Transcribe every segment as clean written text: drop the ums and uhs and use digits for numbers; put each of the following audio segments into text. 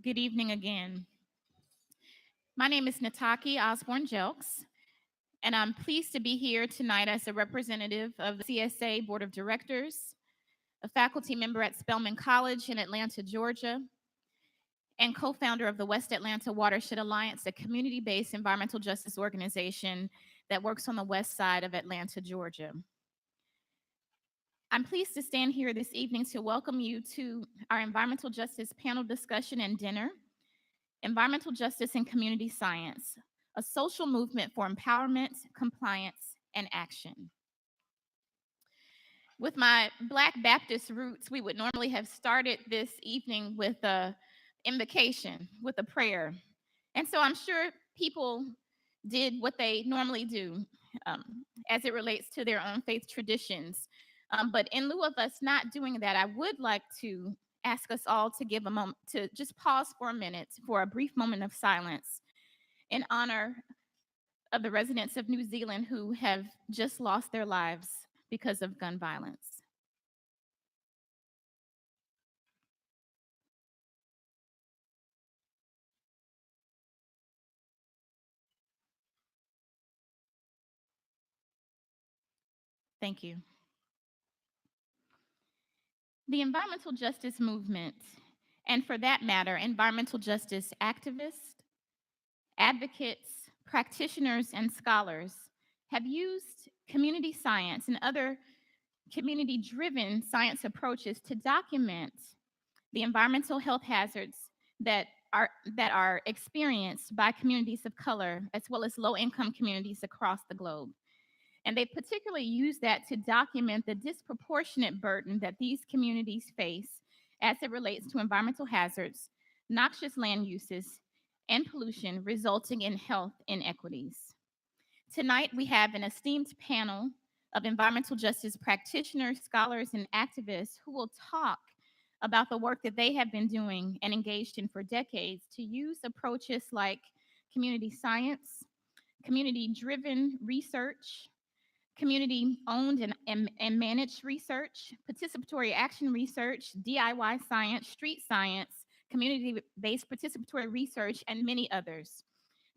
Good evening again. My name is Nataki Osborne Jelks, and I'm pleased to be here tonight as a representative of the CSA Board of Directors, a faculty member at Spelman College in Atlanta, Georgia, and co-founder of the West Atlanta Watershed Alliance, a community-based environmental justice organization that works on the west side of Atlanta, Georgia. I'm pleased to stand here this evening to welcome you to our environmental justice panel discussion and dinner, Environmental Justice and Community Science, a social movement for empowerment, compliance, and action. With my Black Baptist roots, we would normally have started this evening with an invocation, with a prayer. And so I'm sure people did what they normally do as it relates to their own faith traditions. But in lieu of us not doing that, I would like to ask us all to give a moment, to just pause for a minute for a brief moment of silence in honor of the residents of New Zealand who have just lost their lives because of gun violence. Thank you. The environmental justice movement, and for that matter, environmental justice activists, advocates, practitioners, and scholars have used community science and other community-driven science approaches to document the environmental health hazards that are experienced by communities of color as well as low-income communities across the globe. And they particularly use that to document the disproportionate burden that these communities face as it relates to environmental hazards, noxious land uses, and pollution resulting in health inequities. Tonight, we have an esteemed panel of environmental justice practitioners, scholars, and activists who will talk about the work that they have been doing and engaged in for decades to use approaches like community science, community-driven research, community-owned and managed research, participatory action research, DIY science, street science, community-based participatory research, and many others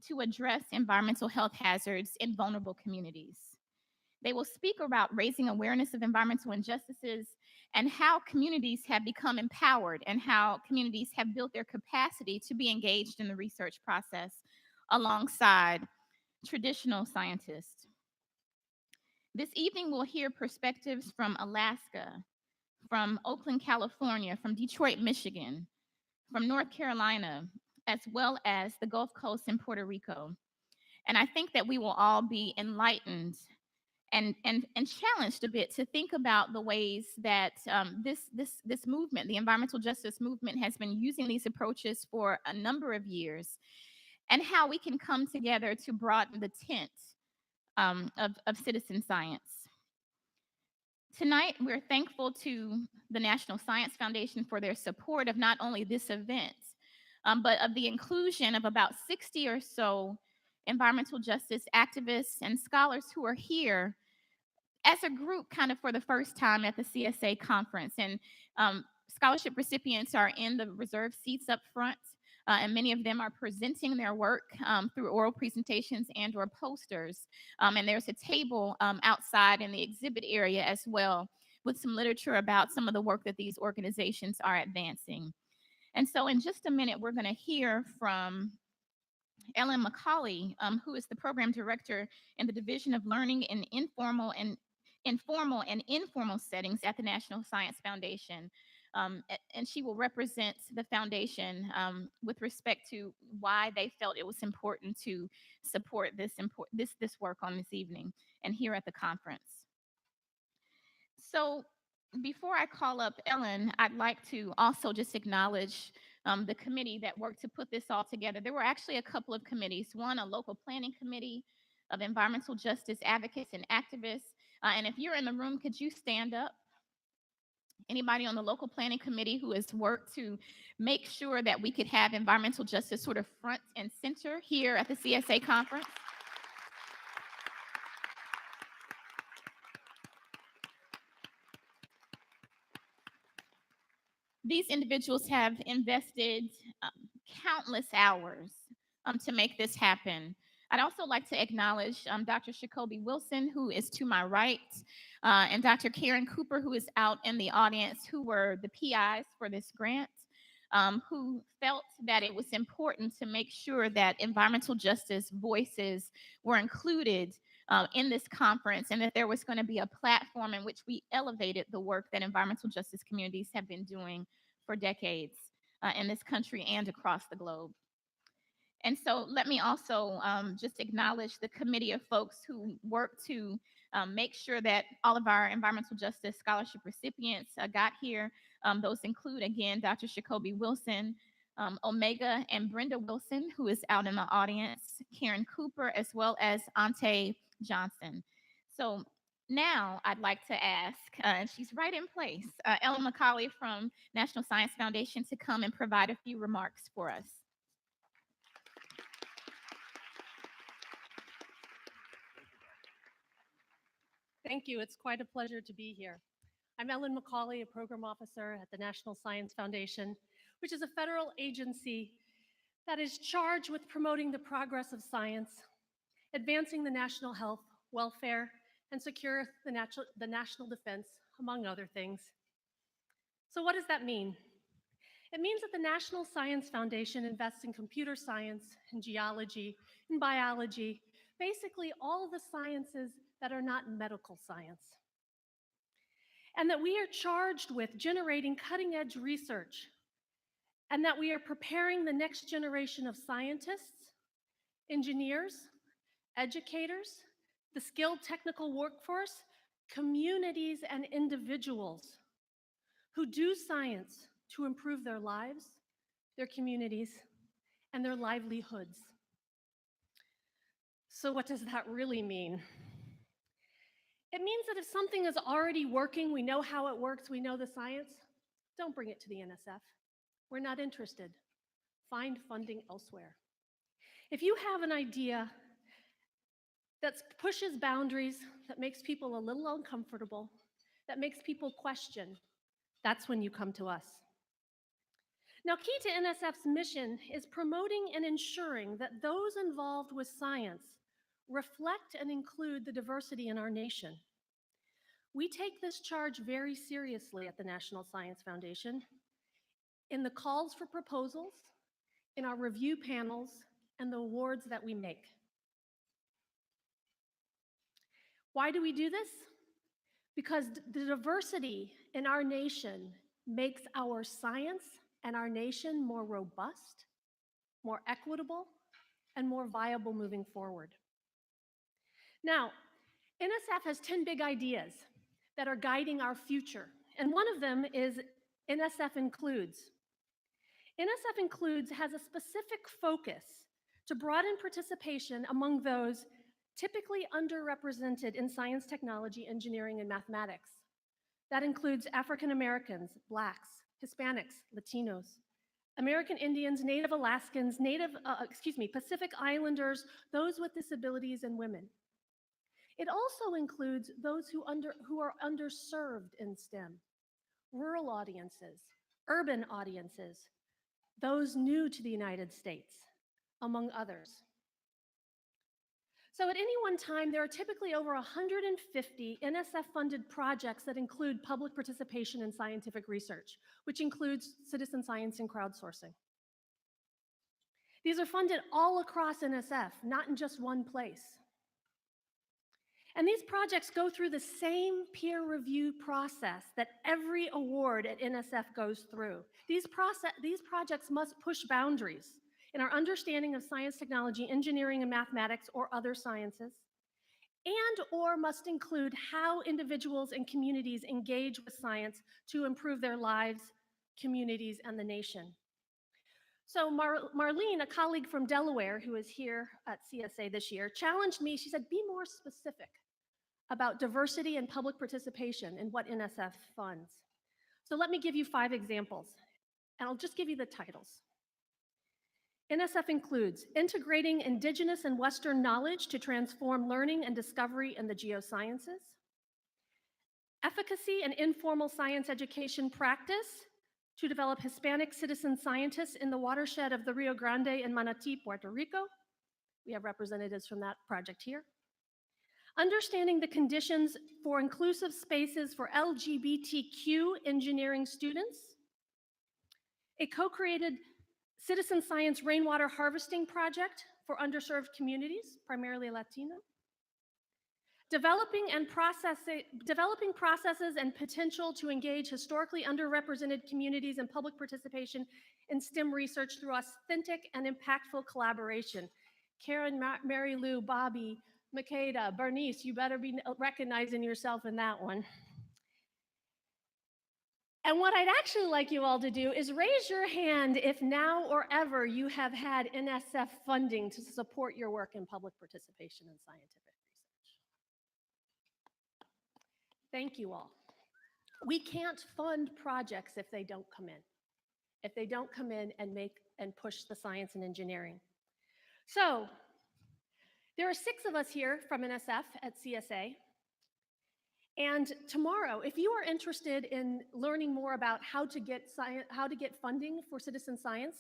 to address environmental health hazards in vulnerable communities. They will speak about raising awareness of environmental injustices and how communities have become empowered and how communities have built their capacity to be engaged in the research process alongside traditional scientists. This evening, we'll hear perspectives from Alaska, from Oakland, California, from Detroit, Michigan, from North Carolina, as well as the Gulf Coast and Puerto Rico. And I think that we will all be enlightened and challenged a bit to think about the ways that this movement, the environmental justice movement, has been using these approaches for a number of years, and how we can come together to broaden the tent of citizen science. Tonight, we're thankful to the National Science Foundation for their support of not only this event, but of the inclusion of about 60 or so environmental justice activists and scholars who are here as a group kind of for the first time at the CSA conference. And scholarship recipients are in the reserved seats up front, and many of them are presenting their work through oral presentations and or posters. And there's a table outside in the exhibit area as well with some literature about some of the work that these organizations are advancing. And so in just a minute, we're going to hear from Ellen McCauley, who is the program director in the Division of Learning in Informal and Informal Settings at the National Science Foundation. And she will represent the foundation with respect to why they felt it was important to support this work on this evening and here at the conference. So before I call up Ellen, I'd like to also just acknowledge the committee that worked to put this all together. There were actually a couple of committees. One, a local planning committee of environmental justice advocates and activists. And if you're in the room, could you stand up? Anybody on the local planning committee who has worked to make sure that we could have environmental justice sort of front and center here at the CSA conference? These individuals have invested countless hours to make this happen. I'd also like to acknowledge Dr. Jacoby Wilson, who is to my right, and Dr. Karen Cooper, who is out in the audience, who were the PIs for this grant, who felt that it was important to make sure that environmental justice voices were included in this conference, and that there was going to be a platform in which we elevated the work that environmental justice communities have been doing for decades in this country and across the globe. And so let me also just acknowledge the committee of folks who work to make sure that all of our environmental justice scholarship recipients got here. Those include, again, Dr. Jacoby Wilson, Omega and Brenda Wilson, who is out in the audience, Karen Cooper, as well as Ante Johnson. So now I'd like to ask, and she's right in place, Ellen McCauley from National Science Foundation to come and provide a few remarks for us. Thank you. It's quite a pleasure to be here. I'm Ellen McCauley, a program officer at the National Science Foundation, which is a federal agency that is charged with promoting the progress of science, advancing the national health, welfare, and secure the national defense, among other things. So what does that mean? It means that the National Science Foundation invests in computer science, in geology, in biology, basically all the sciences that are not medical science. And that we are charged with generating cutting-edge research, and that we are preparing the next generation of scientists, engineers, educators, the skilled technical workforce, communities, and individuals who do science to improve their lives, their communities, and their livelihoods. So what does that really mean? It means that if something is already working, we know how it works, we know the science, don't bring it to the NSF. We're not interested. Find funding elsewhere. If you have an idea that pushes boundaries, that makes people a little uncomfortable, that makes people question, that's when you come to us. Now, key to NSF's mission is promoting and ensuring that those involved with science reflect and include the diversity in our nation. We take this charge very seriously at the National Science Foundation in the calls for proposals, in our review panels, and the awards that we make. Why do we do this? Because the diversity in our nation makes our science and our nation more robust, more equitable, and more viable moving forward. Now, NSF has 10 big ideas that are guiding our future, and one of them is NSF Includes. NSF Includes has a specific focus to broaden participation among those typically underrepresented in science, technology, engineering, and mathematics. That includes African Americans, Blacks, Hispanics, Latinos, American Indians, Native Alaskans, Pacific Islanders, those with disabilities, and women. It also includes those who are underserved in STEM, rural audiences, urban audiences, those new to the United States, among others. So at any one time, there are typically over 150 NSF-funded projects that include public participation in scientific research, which includes citizen science and crowdsourcing. These are funded all across NSF, not in just one place. And these projects go through the same peer review process that every award at NSF goes through. These projects must push boundaries in our understanding of science, technology, engineering, and mathematics, or other sciences, and/or must include how individuals and communities engage with science to improve their lives, communities, and the nation. So Marlene, a colleague from Delaware who is here at CSA this year, challenged me. She said, be more specific about diversity and public participation in what NSF funds. So let me give you 5 examples, and I'll just give you the titles. NSF includes integrating Indigenous and Western knowledge to transform learning and discovery in the geosciences, efficacy and informal science education practice to develop Hispanic citizen scientists in the watershed of the Rio Grande and Manatí, Puerto Rico. We have representatives from that project here. Understanding the conditions for inclusive spaces for LGBTQ engineering students. A co-created citizen science rainwater harvesting project for underserved communities, primarily Latino. Developing processes and potential to engage historically underrepresented communities in public participation in STEM research through authentic and impactful collaboration. Karen, Mary Lou, Bobby, Makeda, Bernice, you better be recognizing yourself in that one. And what I'd actually like you all to do is raise your hand if now or ever you have had NSF funding to support your work in public participation in scientific research. Thank you all. We can't fund projects if they don't come in, and push the science and engineering. So there are 6 of us here from NSF at CSA. And tomorrow, if you are interested in learning more about how to get funding for citizen science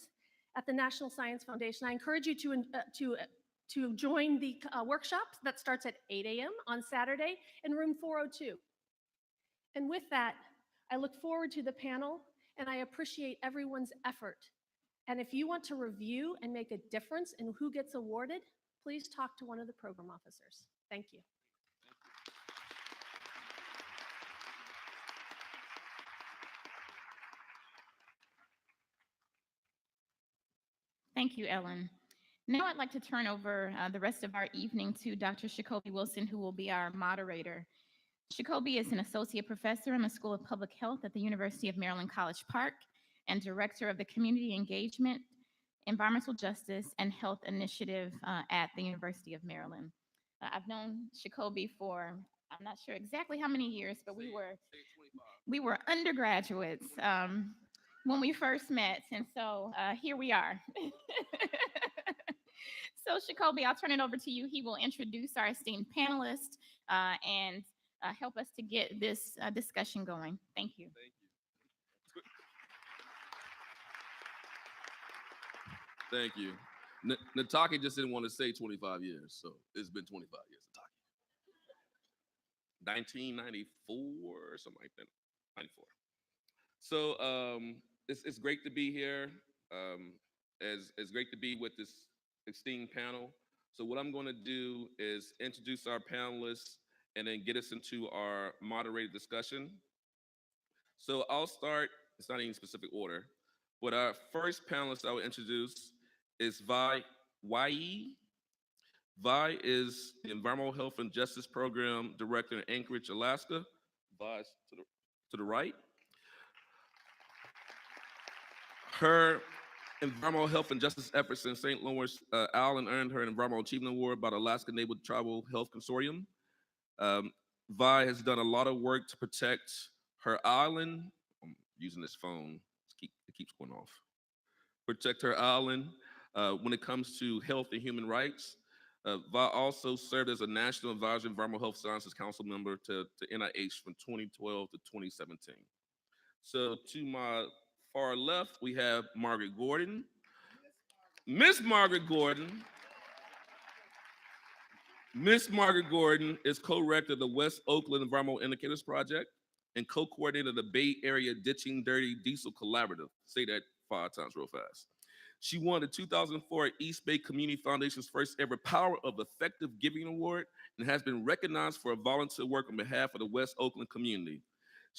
at the National Science Foundation, I encourage you to join the workshop that starts at 8 a.m. on Saturday in room 402. And with that, I look forward to the panel, and I appreciate everyone's effort. And if you want to review and make a difference in who gets awarded, please talk to one of the program officers. Thank you. Thank you, Ellen. Now I'd like to turn over the rest of our evening to Dr. Jacoby Wilson, who will be our moderator. Jacoby is an associate professor in the School of Public Health at the University of Maryland College Park and director of the Community Engagement, Environmental Justice, and Health Initiative at the University of Maryland. I've known Jacoby for, I'm not sure exactly how many years, but we were undergraduates when we first met, and so here we are. So Jacoby, I'll turn it over to you. He will introduce our esteemed panelists and help us to get this discussion going. Thank you. Thank you. Nataki just didn't want to say 25 years, so it's been 25 years, Nataki. 1994 or something like that, 94. So it's great to be here. It's great to be with this esteemed panel. So what I'm going to do is introduce our panelists and then get us into our moderated discussion. So I'll start, it's not in any specific order, but our first panelist I will introduce is Vi Wai. Vi is the Environmental Health and Justice Program Director in Anchorage, Alaska. Vi's to the right. Her environmental health and justice efforts in St. Lawrence Island earned her an Environmental Achievement Award by the Alaska Native Tribal Health Consortium. Vi has done a lot of work to protect her island. I'm using this phone, it keeps going off. Protect her island when it comes to health and human rights. Vi also served as a National Advisory Environmental Health Sciences Council member to NIH from 2012 to 2017. So to my far left, we have Margaret Gordon. Miss Margaret Gordon. Miss Margaret Gordon is co-rector of the West Oakland Environmental Indicators Project and co-coordinator of the Bay Area Ditching Dirty Diesel Collaborative. Say that 5 times real fast. She won the 2004 East Bay Community Foundation's first ever Power of Effective Giving Award and has been recognized for her volunteer work on behalf of the West Oakland community.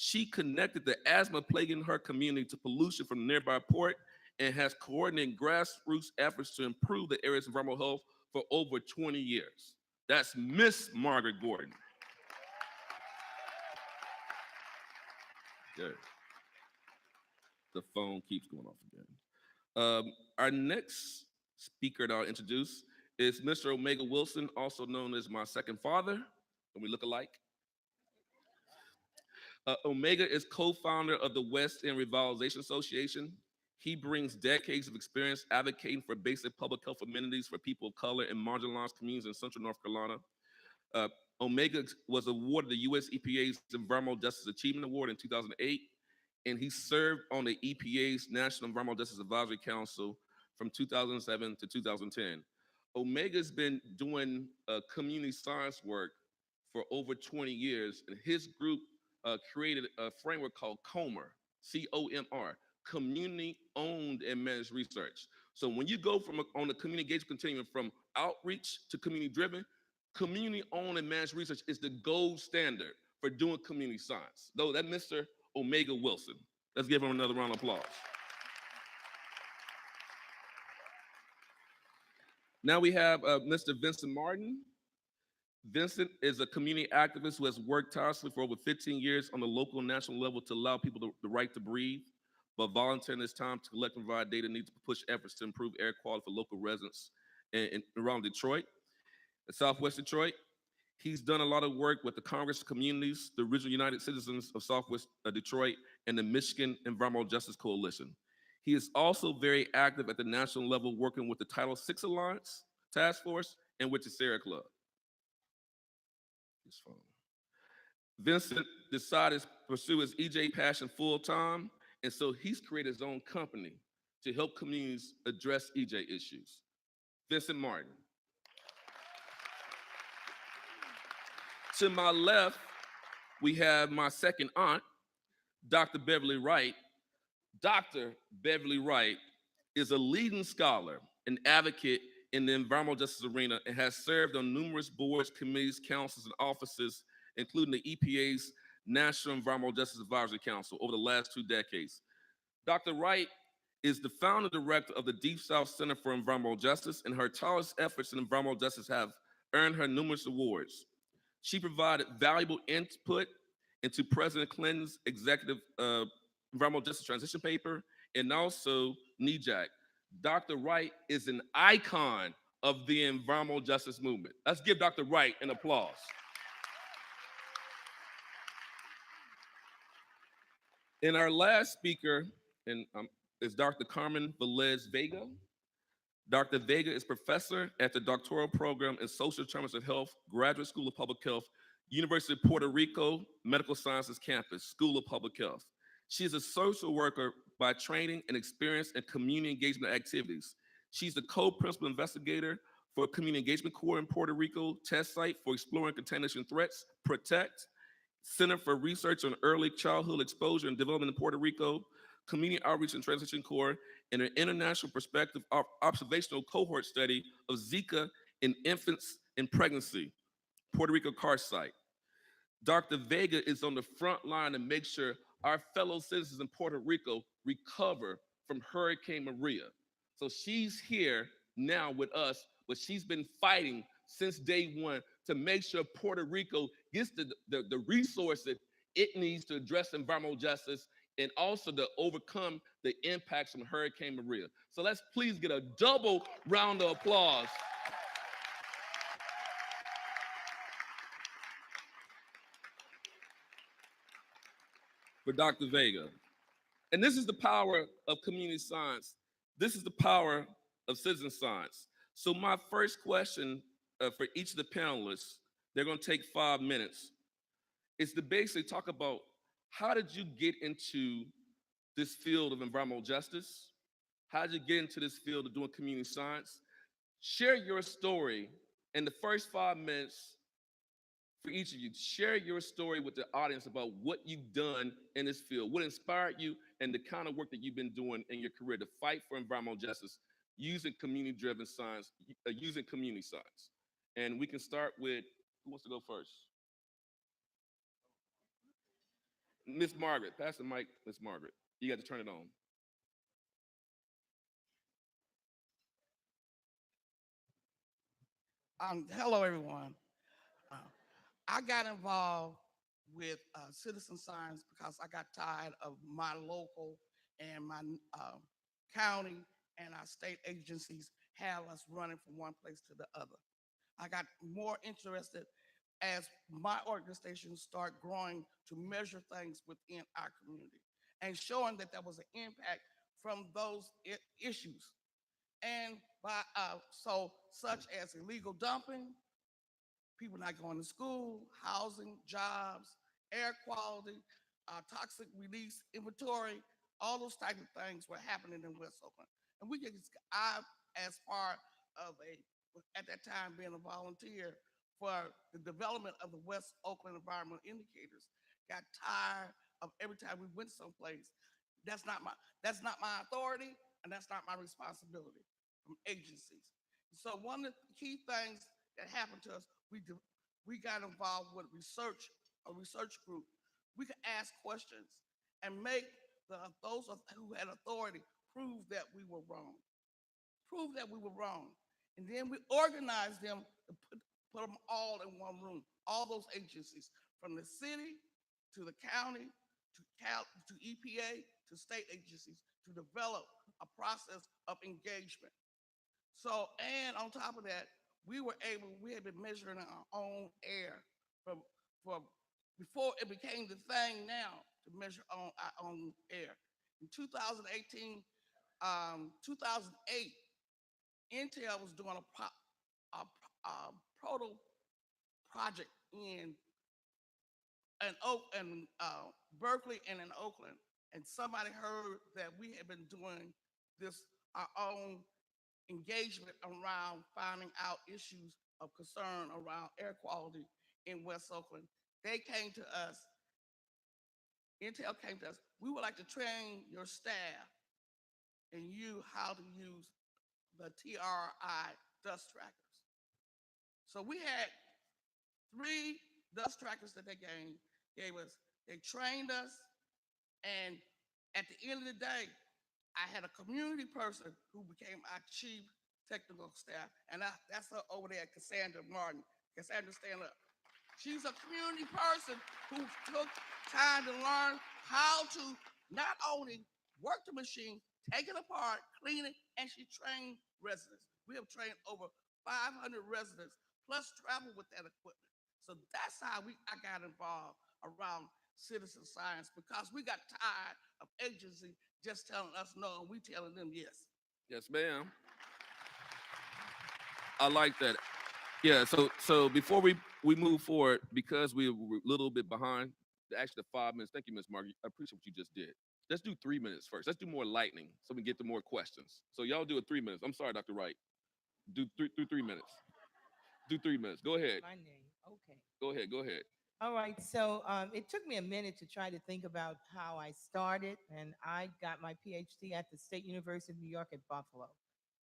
She connected the asthma plaguing her community to pollution from the nearby port and has coordinated grassroots efforts to improve the area's environmental health for over 20 years. That's Miss Margaret Gordon. Good. The phone keeps going off again. Our next speaker that I'll introduce is Mr. Omega Wilson, also known as my second father. And we look alike. Omega is co-founder of the West End Revitalization Association. He brings decades of experience advocating for basic public health amenities for people of color in marginalized communities in Central North Carolina. Omega was awarded the US EPA's Environmental Justice Achievement Award in 2008. and he served on the EPA's National Environmental Justice Advisory Council from 2007 to 2010. Omega's been doing community science work for over 20 years, and his group created a framework called COMR, COMR, Community Owned and Managed Research. So when you go from on the community engagement continuum from outreach to community driven, community owned and managed research is the gold standard for doing community science. Though that Mr. Omega Wilson. Let's give him another round of applause. Now we have Mr. Vincent Martin. Vincent is a community activist who has worked tirelessly for over 15 years on the local and national level to allow people the right to breathe, but volunteering his time to collect and provide data needs to push efforts to improve air quality for local residents around Detroit, Southwest Detroit. He's done a lot of work with the Congress of Communities, the original United Citizens of Southwest Detroit, and the Michigan Environmental Justice Coalition. He is also very active at the national level, working with the Title VI Alliance Task Force and with the Sierra Club. Vincent decided to pursue his EJ passion full time, and so he's created his own company to help communities address EJ issues. Vincent Martin. To my left, we have my second aunt, Dr. Beverly Wright. Dr. Beverly Wright is a leading scholar and advocate in the environmental justice arena and has served on numerous boards, committees, councils, and offices, including the EPA's National Environmental Justice Advisory Council over the last 2 decades. Dr. Wright is the founder director of the Deep South Center for Environmental Justice, and her tireless efforts in environmental justice have earned her numerous awards. She provided valuable input into President Clinton's executive environmental justice transition paper and also CEEJH. Dr. Wright is an icon of the environmental justice movement. Let's give Dr. Wright an applause. And our last speaker is Dr. Carmen Vega. Dr. Vega is professor at the doctoral program in social determinants of health, Graduate School of Public Health, University of Puerto Rico, Medical Sciences Campus, School of Public Health. She is a social worker by training and experience in community engagement activities. She's the co-principal investigator for Community Engagement Corps in Puerto Rico, test site for exploring contamination threats, PROTECT, Center for Research on Early Childhood Exposure and Development in Puerto Rico, Community Outreach and Transition Corps, and an international perspective observational cohort study of Zika in infants in pregnancy, Puerto Rico CAR site. Dr. Vega is on the front line to make sure our fellow citizens in Puerto Rico recover from Hurricane Maria. So she's here now with us, but she's been fighting since day one to make sure Puerto Rico gets the resources it needs to address environmental justice and also to overcome the impacts from Hurricane Maria. So let's please get a double round of applause for Dr. Vega. And this is the power of community science. This is the power of citizen science. So my first question for each of the panelists, they're gonna take 5 minutes, is to basically talk about how did you get into this field of environmental justice? How did you get into this field of doing community science? Share your story in the first 5 minutes for each of you. Share your story with the audience about what you've done in this field, what inspired you, and the kind of work that you've been doing in your career to fight for environmental justice using community-driven science, using community science. And we can start with, who wants to go first? Miss Margaret, pass the mic, Miss Margaret. You got to turn it on. Hello, everyone. I got involved with citizen science because I got tired of my local and my county and our state agencies have us running from one place to the other. I got more interested as my organization started growing to measure things within our community and showing that there was an impact from those issues. And by such as illegal dumping, people not going to school, housing, jobs, air quality, toxic release inventory, all those type of things were happening in West Oakland. And I, as part of at that time being a volunteer for the development of the West Oakland environmental indicators, got tired of every time we went someplace. That's not my authority, and that's not my responsibility from agencies. So one of the key things that happened to us, we got involved with a research group. We could ask questions and make those who had authority prove that we were wrong. Prove that we were wrong. And then we organized them to put them all in one room, all those agencies, from the city to the county to EPA to state agencies, to develop a process of engagement. So, and on top of that, we had been measuring our own air for before it became the thing now to measure on our own air. In 2018, 2008, Intel was doing a proto project in Berkeley and in Oakland, and somebody heard that we had been doing our own engagement around finding out issues of concern around air quality in West Oakland. They came to us, Intel came to us, we would like to train your staff and you how to use the TRI dust trackers. So we had 3 dust trackers that they gave us. They trained us, and at the end of the day, I had a community person who became our chief technical staff, and that's her over there, Cassandra Martin. Cassandra, stand up. She's a community person who took time to learn how to not only work the machine, take it apart, clean it, and she trained residents. We have trained over 500 residents, plus travel with that equipment. So that's how I got involved around citizen science, because we got tired of agency just telling us no and we telling them yes. Yes, ma'am. I like that. Yeah, so before we move forward, because we're a little bit behind, actually the 5 minutes. Thank you, Ms. Margie. I appreciate what you just did. Let's do 3 minutes first. Let's do more lightning so we can get to more questions. So y'all do it 3 minutes. I'm sorry, Dr. Wright. Do 3 minutes. Do 3 minutes. Go ahead. My name. Okay. Go ahead. Go ahead. All right. So it took me a minute to try to think about how I started, and I got my PhD at the State University of New York at Buffalo.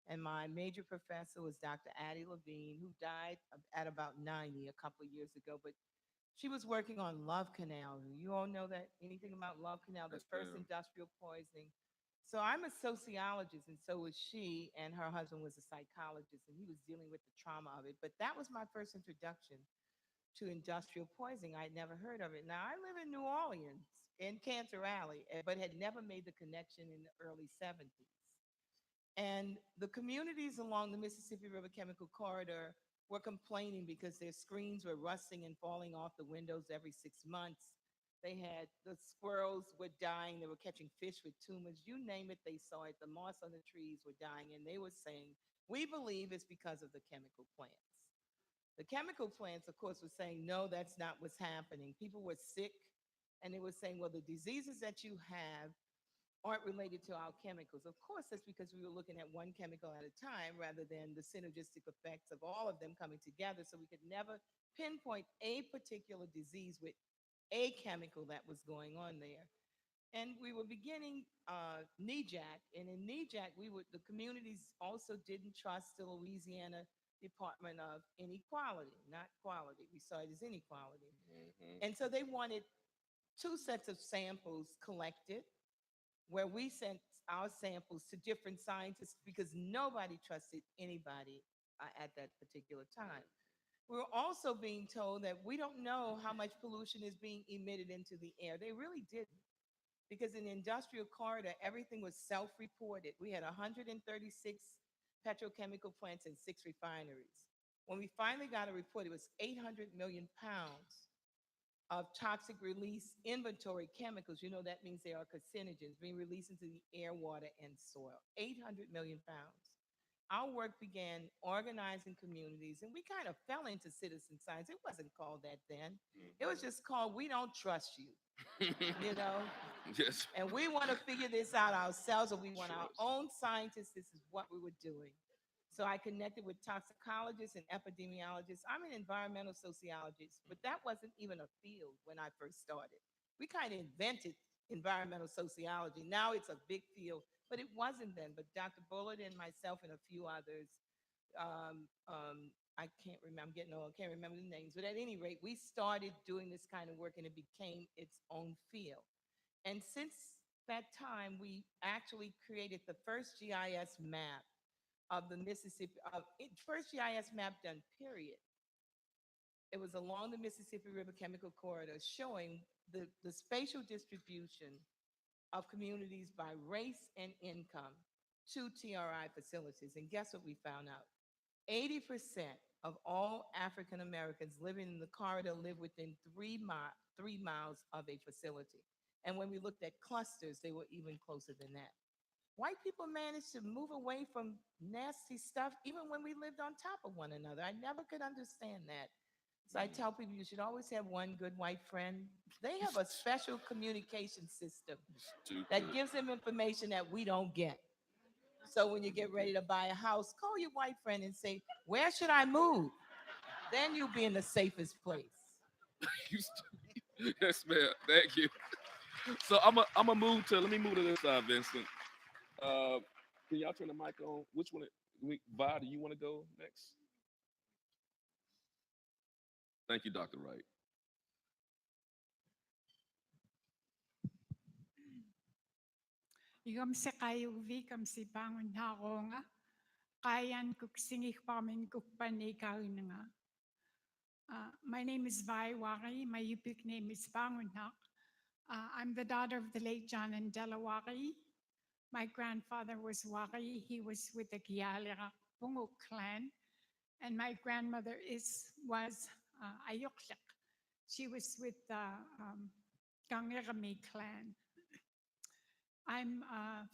And my major professor was Dr. Addie Levine, who died at about 90 a couple of years ago. But she was working on Love Canal. You all know that anything about Love Canal, the Yes, first ma'am. industrial poisoning. So I'm a sociologist, and so was she, and her husband was a psychologist, and he was dealing with the trauma of it. But that was my first introduction to industrial poisoning. I'd never heard of it. Now, I live in New Orleans, in Cantor Alley, but had never made the connection in the early 70s. And the communities along the Mississippi River Chemical Corridor were complaining because their screens were rusting and falling off the windows every 6 months. The squirrels were dying. They were catching fish with tumors. You name it, they saw it. The moss on the trees were dying. And they were saying, we believe it's because of the chemical plants. The chemical plants, of course, were saying, no, that's not what's happening. People were sick, and they were saying, well, the diseases that you have aren't related to our chemicals. Of course, that's because we were looking at one chemical at a time rather than the synergistic effects of all of them coming together. So we could never pinpoint a particular disease with a chemical that was going on there. And we were beginning CEEJH, and in CEEJH, the communities also didn't trust the Louisiana Department of Inequality, not quality. We saw it as inequality. And so they wanted 2 sets of samples collected, where we sent our samples to different scientists because nobody trusted anybody at that particular time. We were also being told that we don't know how much pollution is being emitted into the air. They really didn't, because in the industrial corridor, everything was self-reported. We had 136 petrochemical plants and 6 refineries. When we finally got a report, it was 800 million pounds of toxic release inventory chemicals. You know, that means they are carcinogens being released into the air, water, and soil. 800 million pounds. our work began organizing communities, and we kind of fell into citizen science. It wasn't called that then. It was just called We Don't Trust You, you know? Yes. And we want to figure this out ourselves, or we want our Trust. own scientists. This is what we were doing. So I connected with toxicologists and epidemiologists. I'm an environmental sociologist, but that wasn't even a field when I first started. We kind of invented environmental sociology. Now it's a big field, but it wasn't then. But Dr. Bullard and myself and a few others, I can't remember, I'm getting old, I can't remember the names, but at any rate, we started doing this kind of work and it became its own field. And since that time, we actually created the first GIS map of the Mississippi, first GIS map done, period. It was along the Mississippi River Chemical Corridor, showing the spatial distribution of communities by race and income to TRI facilities. And guess what we found out? 80% of all African Americans living in the corridor live within 3 miles of a facility. And when we looked at clusters, they were even closer than that. White people managed to move away from nasty stuff even when we lived on top of one another. I never could understand that. So I tell people you should always have one good white friend. They have a special communication system that Stupid. gives them information that we don't get. So when you get ready to buy a house, call your white friend and say, "Where should I move?" Then you'll be in the safest place. You yes, ma'am. Thank you. So I'm a move to. Let me move to this side, Vincent. Uh, can y'all turn the mic on? Which one? Vi, do you want to go next? Thank you, Dr. Wright. Igam se kayo vi kam si bangun na ko nga. Kayan kuksingik pamin kukpani nga. My name is Vi Wari. My Yupik name is Bangun Nak. I'm the daughter of the late John and Della Wari. My grandfather was Wari. He was with the Gialira Bungo clan. And my grandmother was Ayuklik. She was with the Gangirami clan. I'm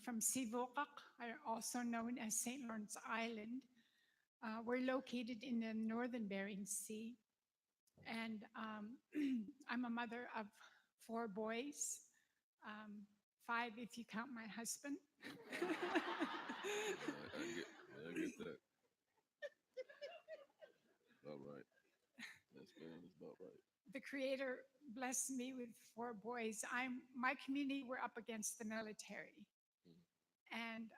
from Sivokak, also known as St. Lawrence Island. We're located in the northern Bering Sea. And I'm a mother of 4 boys, 5 if you count my husband. I get that. All right. That's about right. The Creator blessed me with 4 boys. My community, we're up against the military. And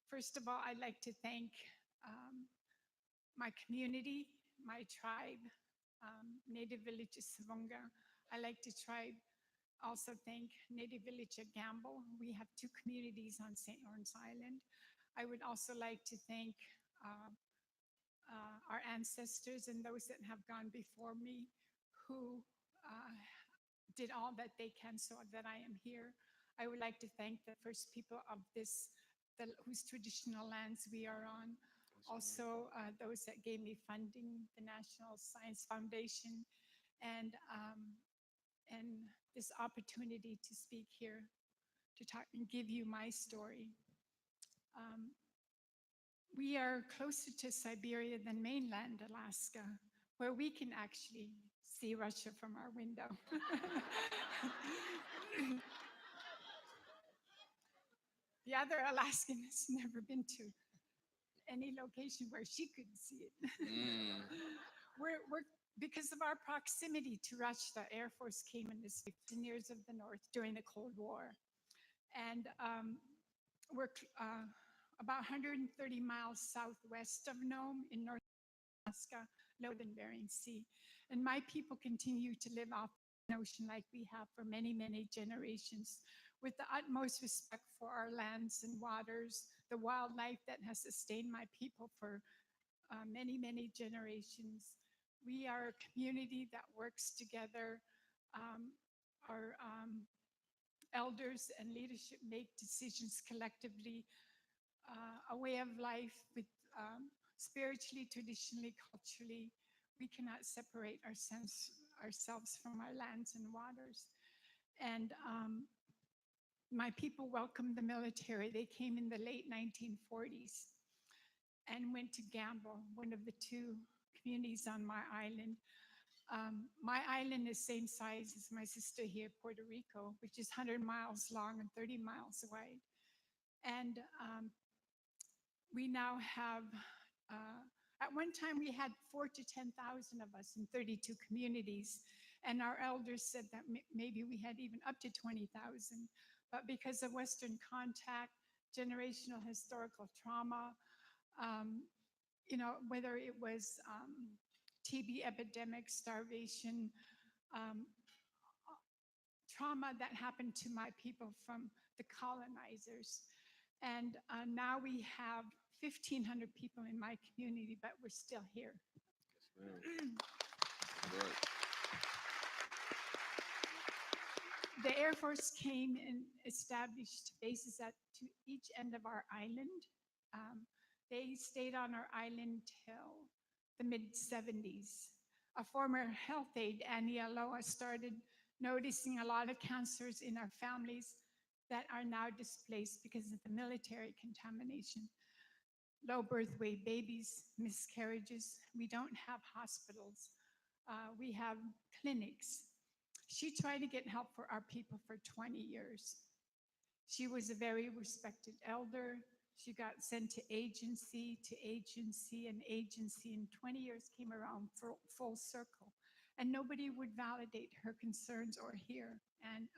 first of all, I'd like to thank my community, my tribe, Native Village of Savunga. I like to also thank Native Village of Gamble. We have 2 communities on St. Lawrence Island. I would also like to thank our ancestors and those that have gone before me who did all that they can so that I am here. I would like to thank the first people of whose traditional lands we are on. Also, those that gave me funding, the National Science Foundation, and this opportunity to speak here, to talk and give you my story. We are closer to Siberia than mainland Alaska, where we can actually see Russia from our window. The other Alaskan has never been to any location where she couldn't see it. Because of our proximity to Russia, the Air Force came in the 15 years of the North during the Cold War. And we're about 130 miles southwest of Nome in North Alaska, northern Bering Sea. And my people continue to live off the ocean like we have for many, many generations, with the utmost respect for our lands and waters, the wildlife that has sustained my people for many, many generations. We are a community that works together. Our elders and leadership make decisions collectively. A way of life with spiritually, traditionally, culturally. We cannot separate ourselves from our lands and waters. And my people welcomed the military. They came in the late 1940s and went to Gamble, one of the two communities on my island. My island is same size as my sister here, Puerto Rico, which is 100 miles long and 30 miles wide. And we now have, at one time we had 4,000 to 10,000 of us in 32 communities. And our elders said that maybe we had even up to 20,000. But because of Western contact, generational historical trauma, you know, whether it was TB epidemic, starvation, trauma that happened to my people from the colonizers. And now we have 1,500 people in my community, but we're still here. Right. The Air Force came and established bases at each end of our island. They stayed on our island till the mid-70s. A former health aide, Annie Aloha, started noticing a lot of cancers in our families that are now displaced because of the military contamination. Low birth weight babies, miscarriages. We don't have hospitals. We have clinics. She tried to get help for our people for 20 years. She was a very respected elder. She got sent to agency and agency, and 20 years came around full circle. And nobody would validate her concerns or hear and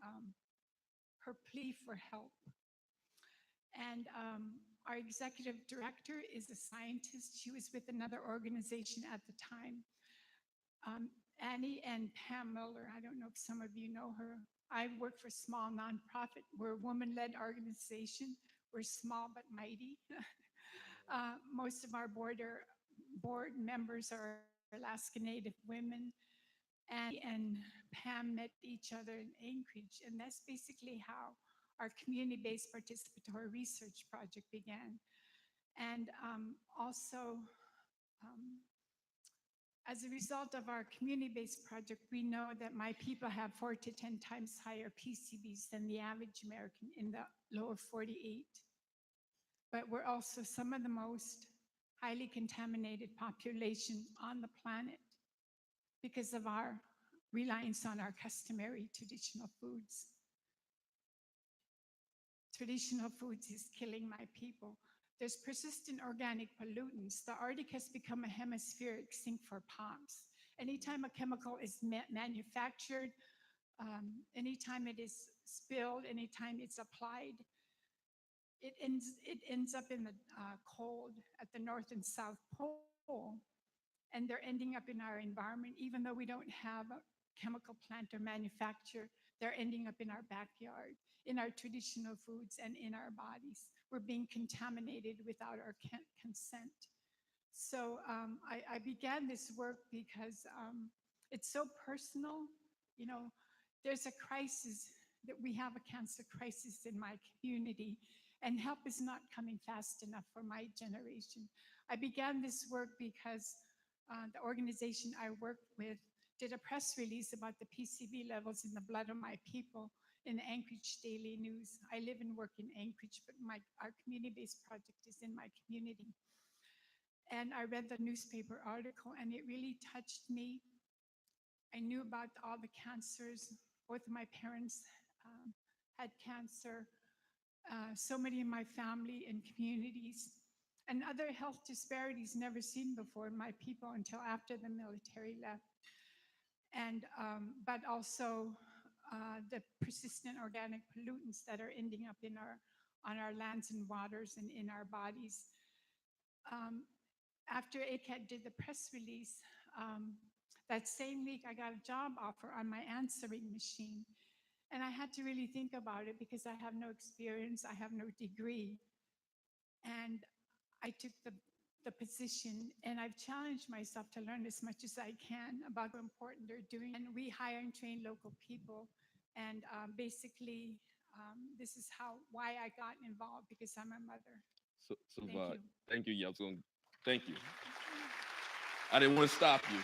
her plea for help. And our executive director is a scientist. She was with another organization at the time. Annie and Pam Miller, I don't know if some of you know her. I work for a small nonprofit. We're a woman-led organization. We're small but mighty. Most of our board members are Alaska Native women. Annie and Pam met each other in Anchorage, and that's basically how our community-based participatory research project began. And also, as a result of our community-based project, we know that my people have 4 to 10 times higher PCBs than the average American in the lower 48. But we're also some of the most highly contaminated population on the planet because of our reliance on our customary traditional foods. Traditional foods is killing my people. There's persistent organic pollutants. The Arctic has become a hemispheric sink for palms. Anytime a chemical is manufactured, anytime it is spilled, anytime it's applied, it ends up in the cold at the North and South Pole, and they're ending up in our environment. Even though we don't have a chemical plant or manufacture, they're ending up in our backyard, in our traditional foods, and in our bodies. We're being contaminated without our consent. So I began this work because it's so personal. You know, there's a crisis, that we have a cancer crisis in my community, and help is not coming fast enough for my generation. I began this work because the organization I work with did a press release about the PCB levels in the blood of my people in the Anchorage Daily News. I live and work in Anchorage, but our community-based project is in my community. And I read the newspaper article, and it really touched me. I knew about all the cancers. Both of my parents had cancer. So many in my family and communities, and other health disparities never seen before in my people until after the military left. And but also the persistent organic pollutants that are ending up on our lands and waters and in our bodies. After ACAT did the press release, that same week I got a job offer on my answering machine. And I had to really think about it because I have no experience, I have no degree. And I took the position, and I've challenged myself to learn as much as I can about how important they're doing. And we hire and train local people. And basically, this is why I got involved, because I'm a mother. So Thank you. thank you. Yeah, thank you. I didn't want to stop you.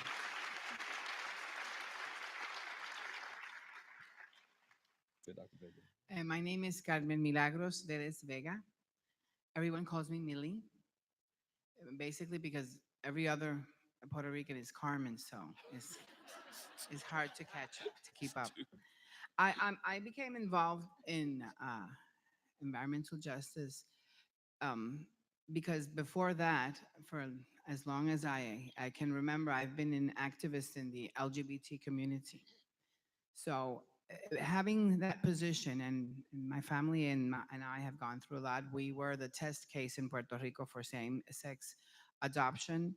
Okay, Dr. Vega. My name is Carmen Milagros Vega. Everyone calls me Millie, basically because every other Puerto Rican is Carmen, so it's hard to catch up, to keep up. I became involved in environmental justice um, because before that, for as long as I can remember, I've been an activist in the LGBT community. So having that position, and my family and I have gone through a lot. We were the test case in Puerto Rico for same-sex adoption,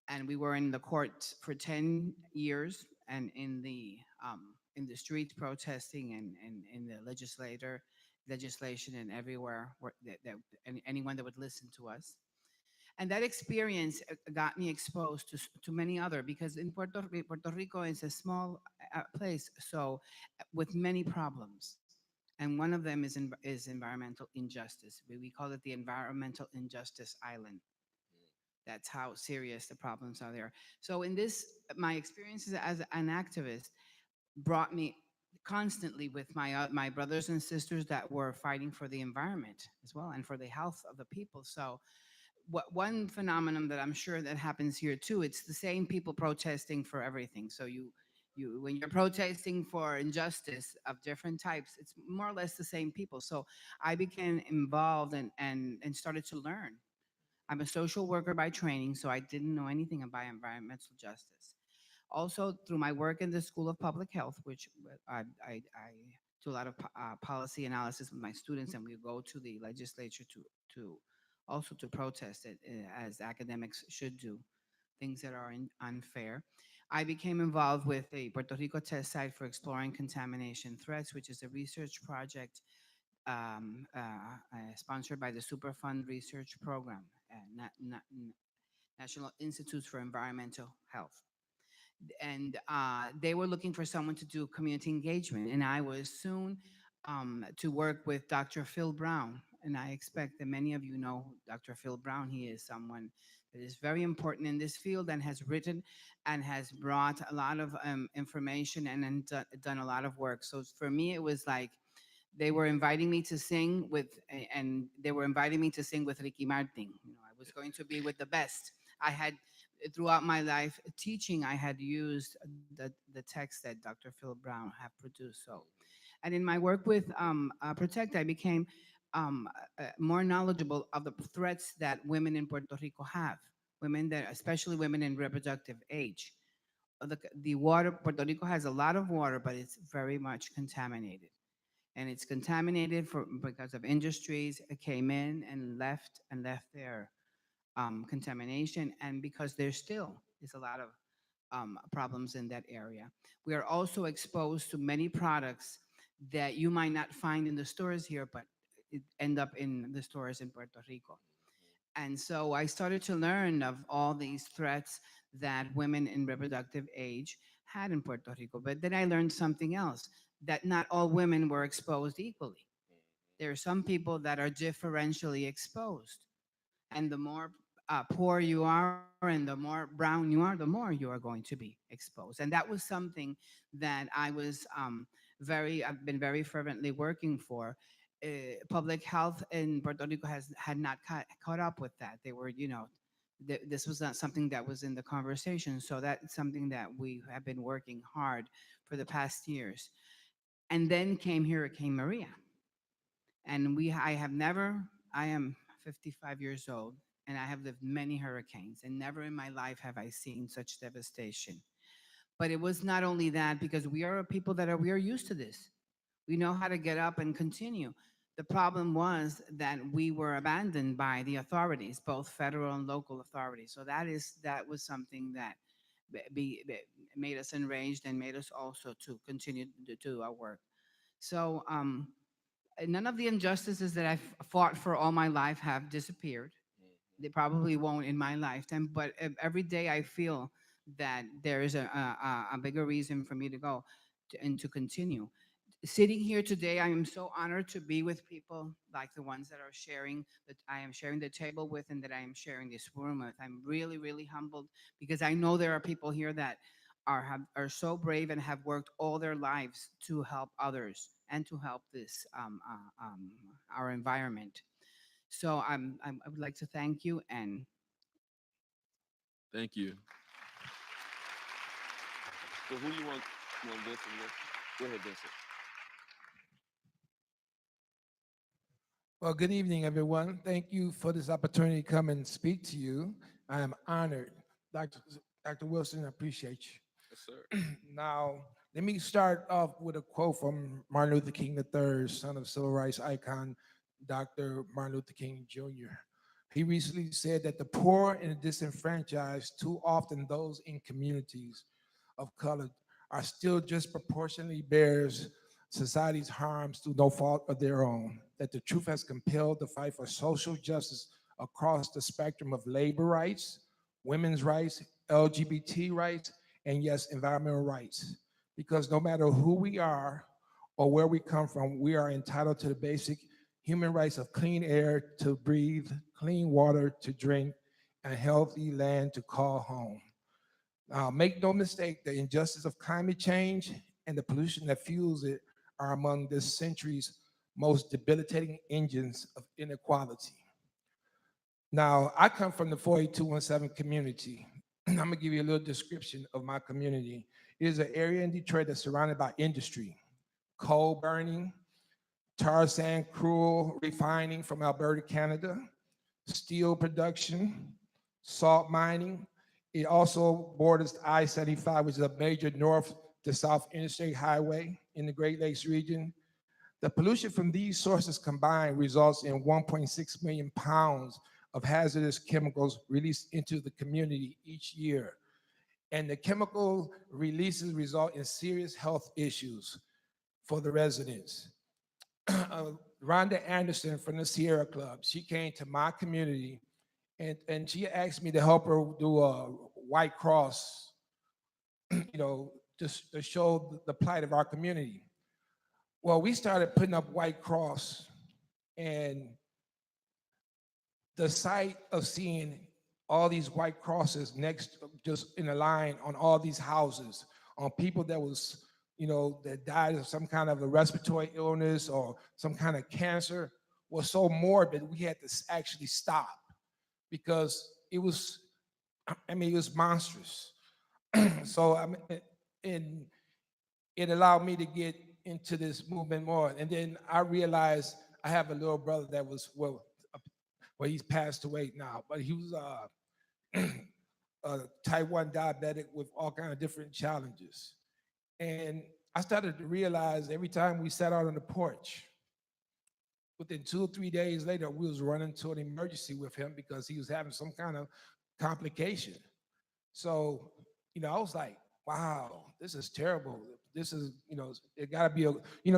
and we were in the court for 10 years, and in the streets protesting, and in the legislation, and everywhere anyone that would listen to us. And that experience got me exposed to many other, because in Puerto Rico is a small place, so with many problems. And one of them is environmental injustice. We call it the environmental injustice island. That's how serious the problems are there. So in this, my experiences as an activist brought me constantly with my brothers and sisters that were fighting for the environment as well, and for the health of the people. So one phenomenon that I'm sure that happens here too, it's the same people protesting for everything. So you when you're protesting for injustice of different types, it's more or less the same people. So I became involved and started to learn. I'm a social worker by training, so I didn't know anything about environmental justice. Also, through my work in the School of Public Health, which I do a lot of policy analysis with my students, and we go to the legislature to also to protest it, as academics should do, things that are unfair. I became involved with the Puerto Rico test site for exploring contamination threats, which is a research project sponsored by the Superfund Research Program, National Institutes for Environmental Health. And they were looking for someone to do community engagement. And I was soon to work with Dr. Phil Brown. And I expect that many of you know Dr. Phil Brown. He is someone that is very important in this field, and has written and has brought a lot of information, and done a lot of work. So for me, it was like they were inviting me to sing with, and they were inviting me to sing with Ricky Martin. I was going to be with the best. I had, throughout my life teaching, I had used the text that Dr. Phil Brown have produced. So, and in my work with Protect, I became more knowledgeable of the threats that women in Puerto Rico have. Women that, especially women in reproductive age. The water, Puerto Rico has a lot of water, but it's very much contaminated, and it's contaminated because of industries that came in and left their contamination, and because there still is a lot of problems in that area. We are also exposed to many products that you might not find in the stores here, but it end up in the stores in Puerto Rico. And so I started to learn of all these threats that women in reproductive age had in Puerto Rico. But then I learned something else, that not all women were exposed equally. There are some people that are differentially exposed. And the more poor you are and the more brown you are, the more you are going to be exposed. And that was something that I've been very fervently working for. Public health in Puerto Rico had not caught up with that. They were, this was not something that was in the conversation. So that's something that we have been working hard for the past years. And then came Hurricane Maria. And I am 55 years old, and I have lived many hurricanes, and never in my life have I seen such devastation. But it was not only that, because we are a people we are used to this. We know how to get up and continue. The problem was that we were abandoned by the authorities, both federal and local authorities. So that was something that made us enraged, and made us also to continue to do our work. So none of the injustices that I've fought for all my life have disappeared. They probably won't in my lifetime, but every day I feel that there is a bigger reason for me to go and to continue. Sitting here today, I am so honored to be with people like the ones that I am sharing the table with, and that I am sharing this room with. I'm really, really humbled, because I know there are people here that are so brave and have worked all their lives to help others and to help this our environment. So I would like to thank you and Thank you. So who you want Vincent? Go ahead, Vincent. Well, good evening, everyone. Thank you for this opportunity to come and speak to you. I am honored. Dr. Wilson, I appreciate you. Yes, sir. Now, let me start off with a quote from Martin Luther King III, son of civil rights icon, Dr. Martin Luther King Jr. He recently said that the poor and the disenfranchised, too often those in communities of color, are still disproportionately bears society's harms through no fault of their own, that the truth has compelled the fight for social justice across the spectrum of labor rights, women's rights, LGBT rights, and yes, environmental rights. Because no matter who we are or where we come from, we are entitled to the basic human rights of clean air to breathe, clean water to drink, and healthy land to call home. Make no mistake, the injustice of climate change and the pollution that fuels it are among this century's most debilitating engines of inequality. Now, I come from the 48217 community. I'm gonna give you a little description of my community. It is an area in Detroit that's surrounded by industry, coal burning, tar sand cruel refining from Alberta, Canada, steel production, salt mining. It also borders I-75, which is a major north to south interstate highway in the Great Lakes region. The pollution from these sources combined results in 1.6 million pounds of hazardous chemicals released into the community each year. And the chemical releases result in serious health issues for the residents. Rhonda Anderson from the Sierra Club, she came to my community and she asked me to help her do a White Cross, just to show the plight of our community. Well, we started putting up White Cross, and the sight of seeing all these white crosses next, just in a line on all these houses, on people that was, that died of some kind of a respiratory illness or some kind of cancer, was so morbid, we had to actually stop because it was, it was monstrous. So, and it allowed me to get into this movement more. And then I realized I have a little brother that was, well, he's passed away now, but he was a type 1 diabetic with all kinds of different challenges. And I started to realize every time we sat out on the porch, within 2 or 3 days later, we was running to an emergency with him because he was having some kind of complication. So, I was like, wow, this is terrible. This is, it gotta be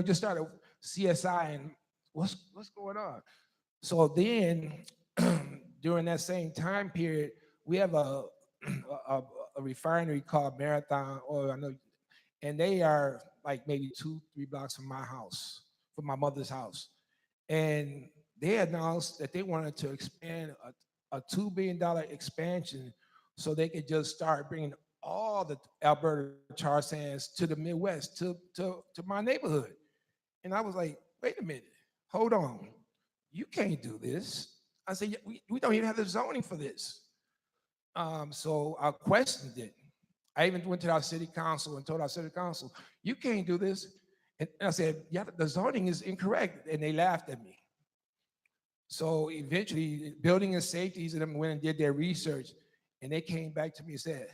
just started CSI and what's going on? So then during that same time period, we have a refinery called Marathon Oil, I know, and they are like maybe 2-3 blocks from my house, from my mother's house. And they announced that they wanted to expand a $2 billion expansion so they could just start bringing all the Alberta tar sands to the Midwest, to my neighborhood. And I was like, wait a minute, hold on. You can't do this. I said, we don't even have the zoning for this. So I questioned it. I even went to our city council and told our city council, you can't do this. And I said, yeah, the zoning is incorrect. And they laughed at me. So eventually, building and safeties and them went and did their research. And they came back to me and said,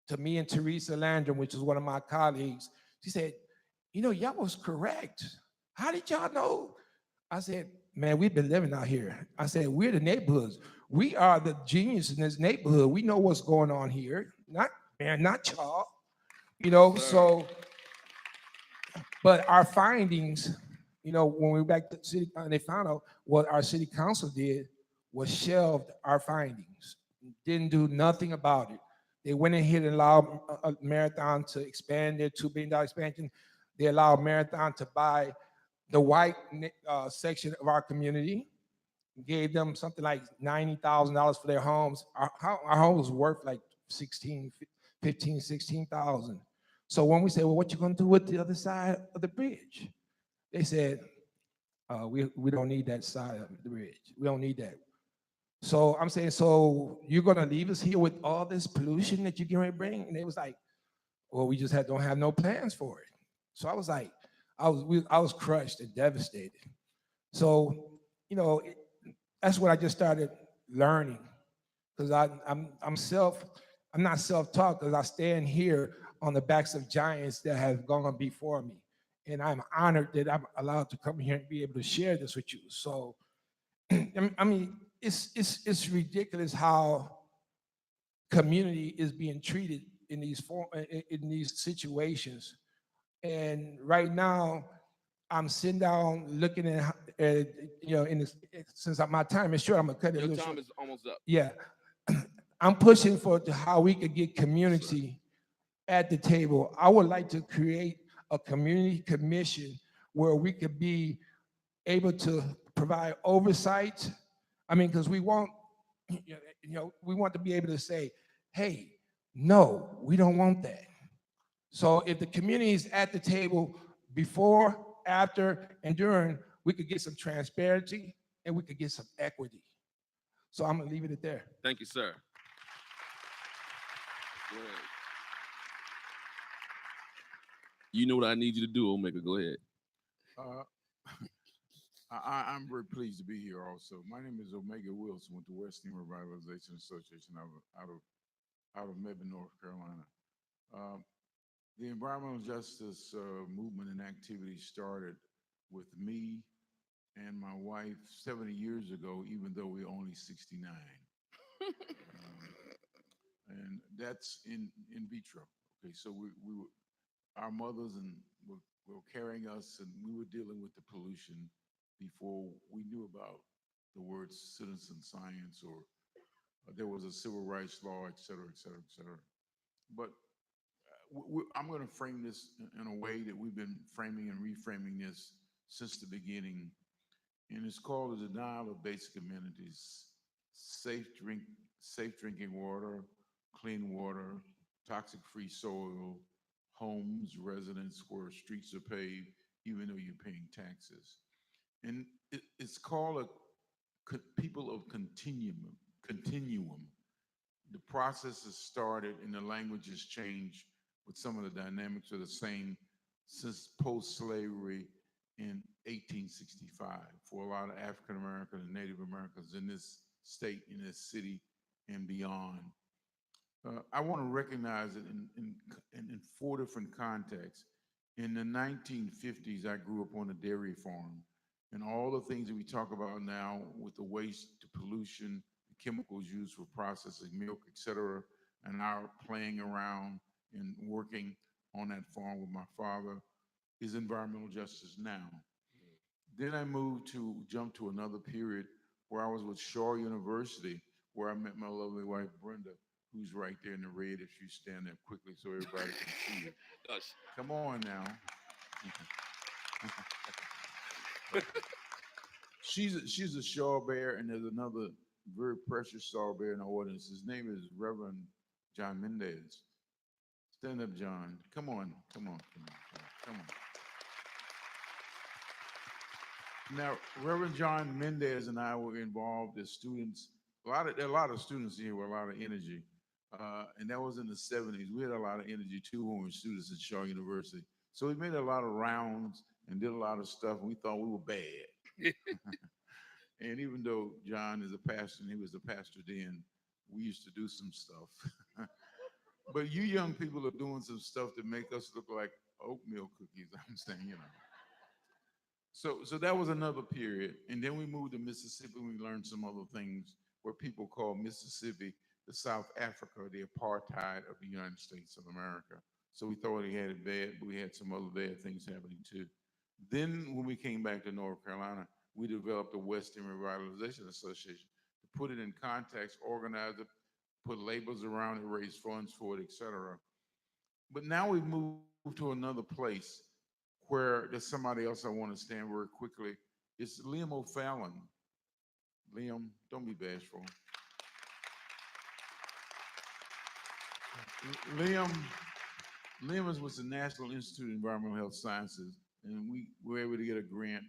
to me and Teresa Landrum, which is one of my colleagues, she said, y'all was correct. How did y'all know? I said, man, we've been living out here. I said, we're the neighborhoods. We are the genius in this neighborhood. We know what's going on here. Not y'all. So, but our findings, when we were back to the city, and they found out what our city council did was shelved our findings. Didn't do nothing about it. They went ahead and allowed Marathon to expand their $2 billion expansion. They allowed Marathon to buy the white section of our community, gave them something like $90,000 for their homes. Our home was worth like 16,000. So when we say, well, what you gonna do with the other side of the bridge? They said, we don't need that side of the bridge. We don't need that. So I'm saying, so you're gonna leave us here with all this pollution that you're going to bring? And they was like, well, we just don't have no plans for it. So I was like, I was crushed and devastated. So, you know, that's what I just started learning, because I'm not self-taught, because I stand here on the backs of giants that have gone before me. And I'm honored that I'm allowed to come here and be able to share this with you. So, I mean, it's ridiculous how community is being treated in in these situations. And right now, I'm sitting down looking at in this, since my time is short, I'm gonna cut it a Your little time short. is almost up. Yeah, I'm pushing for how we could get community at the table. I would like to create a community commission where we could be able to provide oversight. I mean, because we want, we want to be able to say, hey, no, we don't want that. So if the community is at the table before, after, and during, we could get some transparency and we could get some equity. So I'm gonna leave it at there. Thank you, sir. Go ahead. You know what I need you to do, Omega. Go ahead. Uh, I'm very pleased to be here also. My name is Omega Wilson with the Western Revitalization Association out of Mebane, North Carolina. The environmental justice movement and activity started with me and my wife 70 years ago, even though we're only 69. And that's in vitro. Okay, so we were, our mothers were carrying us, and we were dealing with the pollution before we knew about the word citizen science, or there was a civil rights law, et cetera, et cetera, et cetera. But I'm going to frame this in a way that we've been framing and reframing this since the beginning, and it's called the denial of basic amenities: safe drinking water, clean water, toxic-free soil, homes, residents where streets are paved, even though you're paying taxes. And it's called people of continuum. The process has started and the language has changed, but some of the dynamics are the same since post-slavery in 1865 for a lot of African Americans and Native Americans in this state, in this city, and beyond. I want to recognize it in four different contexts. In the 1950s, I grew up on a dairy farm, and all the things that we talk about now with the waste, the pollution, the chemicals used for processing milk, et cetera, and our playing around and working on that farm with my father is environmental justice now. Then I jumped to another period where I was with Shaw University, where I met my lovely wife, Brenda, who's right there in the red, if you stand there quickly so everybody can see you. Come on now. She's a Shaw Bear, and there's another very precious Shaw Bear in the audience. His name is Reverend John Mendez. Stand up, John. Come on. Now, Reverend John Mendez and I were involved as students. There are a lot of students here with a lot of energy. And that was in the 70s. We had a lot of energy too when we were students at Shaw University. So we made a lot of rounds and did a lot of stuff, and we thought we were bad. And even though John is a pastor and he was a pastor then, we used to do some stuff. But you young people are doing some stuff that make us look like oatmeal cookies, I'm saying, you know. So that was another period. And then we moved to Mississippi and we learned some other things where people call Mississippi the South Africa, the apartheid of the United States of America. So we thought he had it bad, but we had some other bad things happening too. Then when we came back to North Carolina, we developed the Western Revitalization Association to put it in context, organize it, put labels around it, raise funds for it, et cetera. But now we've moved to another place where there's somebody else I want to stand very quickly. It's Liam O'Fallon. Liam, don't be bashful. Liam is with the National Institute of Environmental Health Sciences, And we were able to get a grant,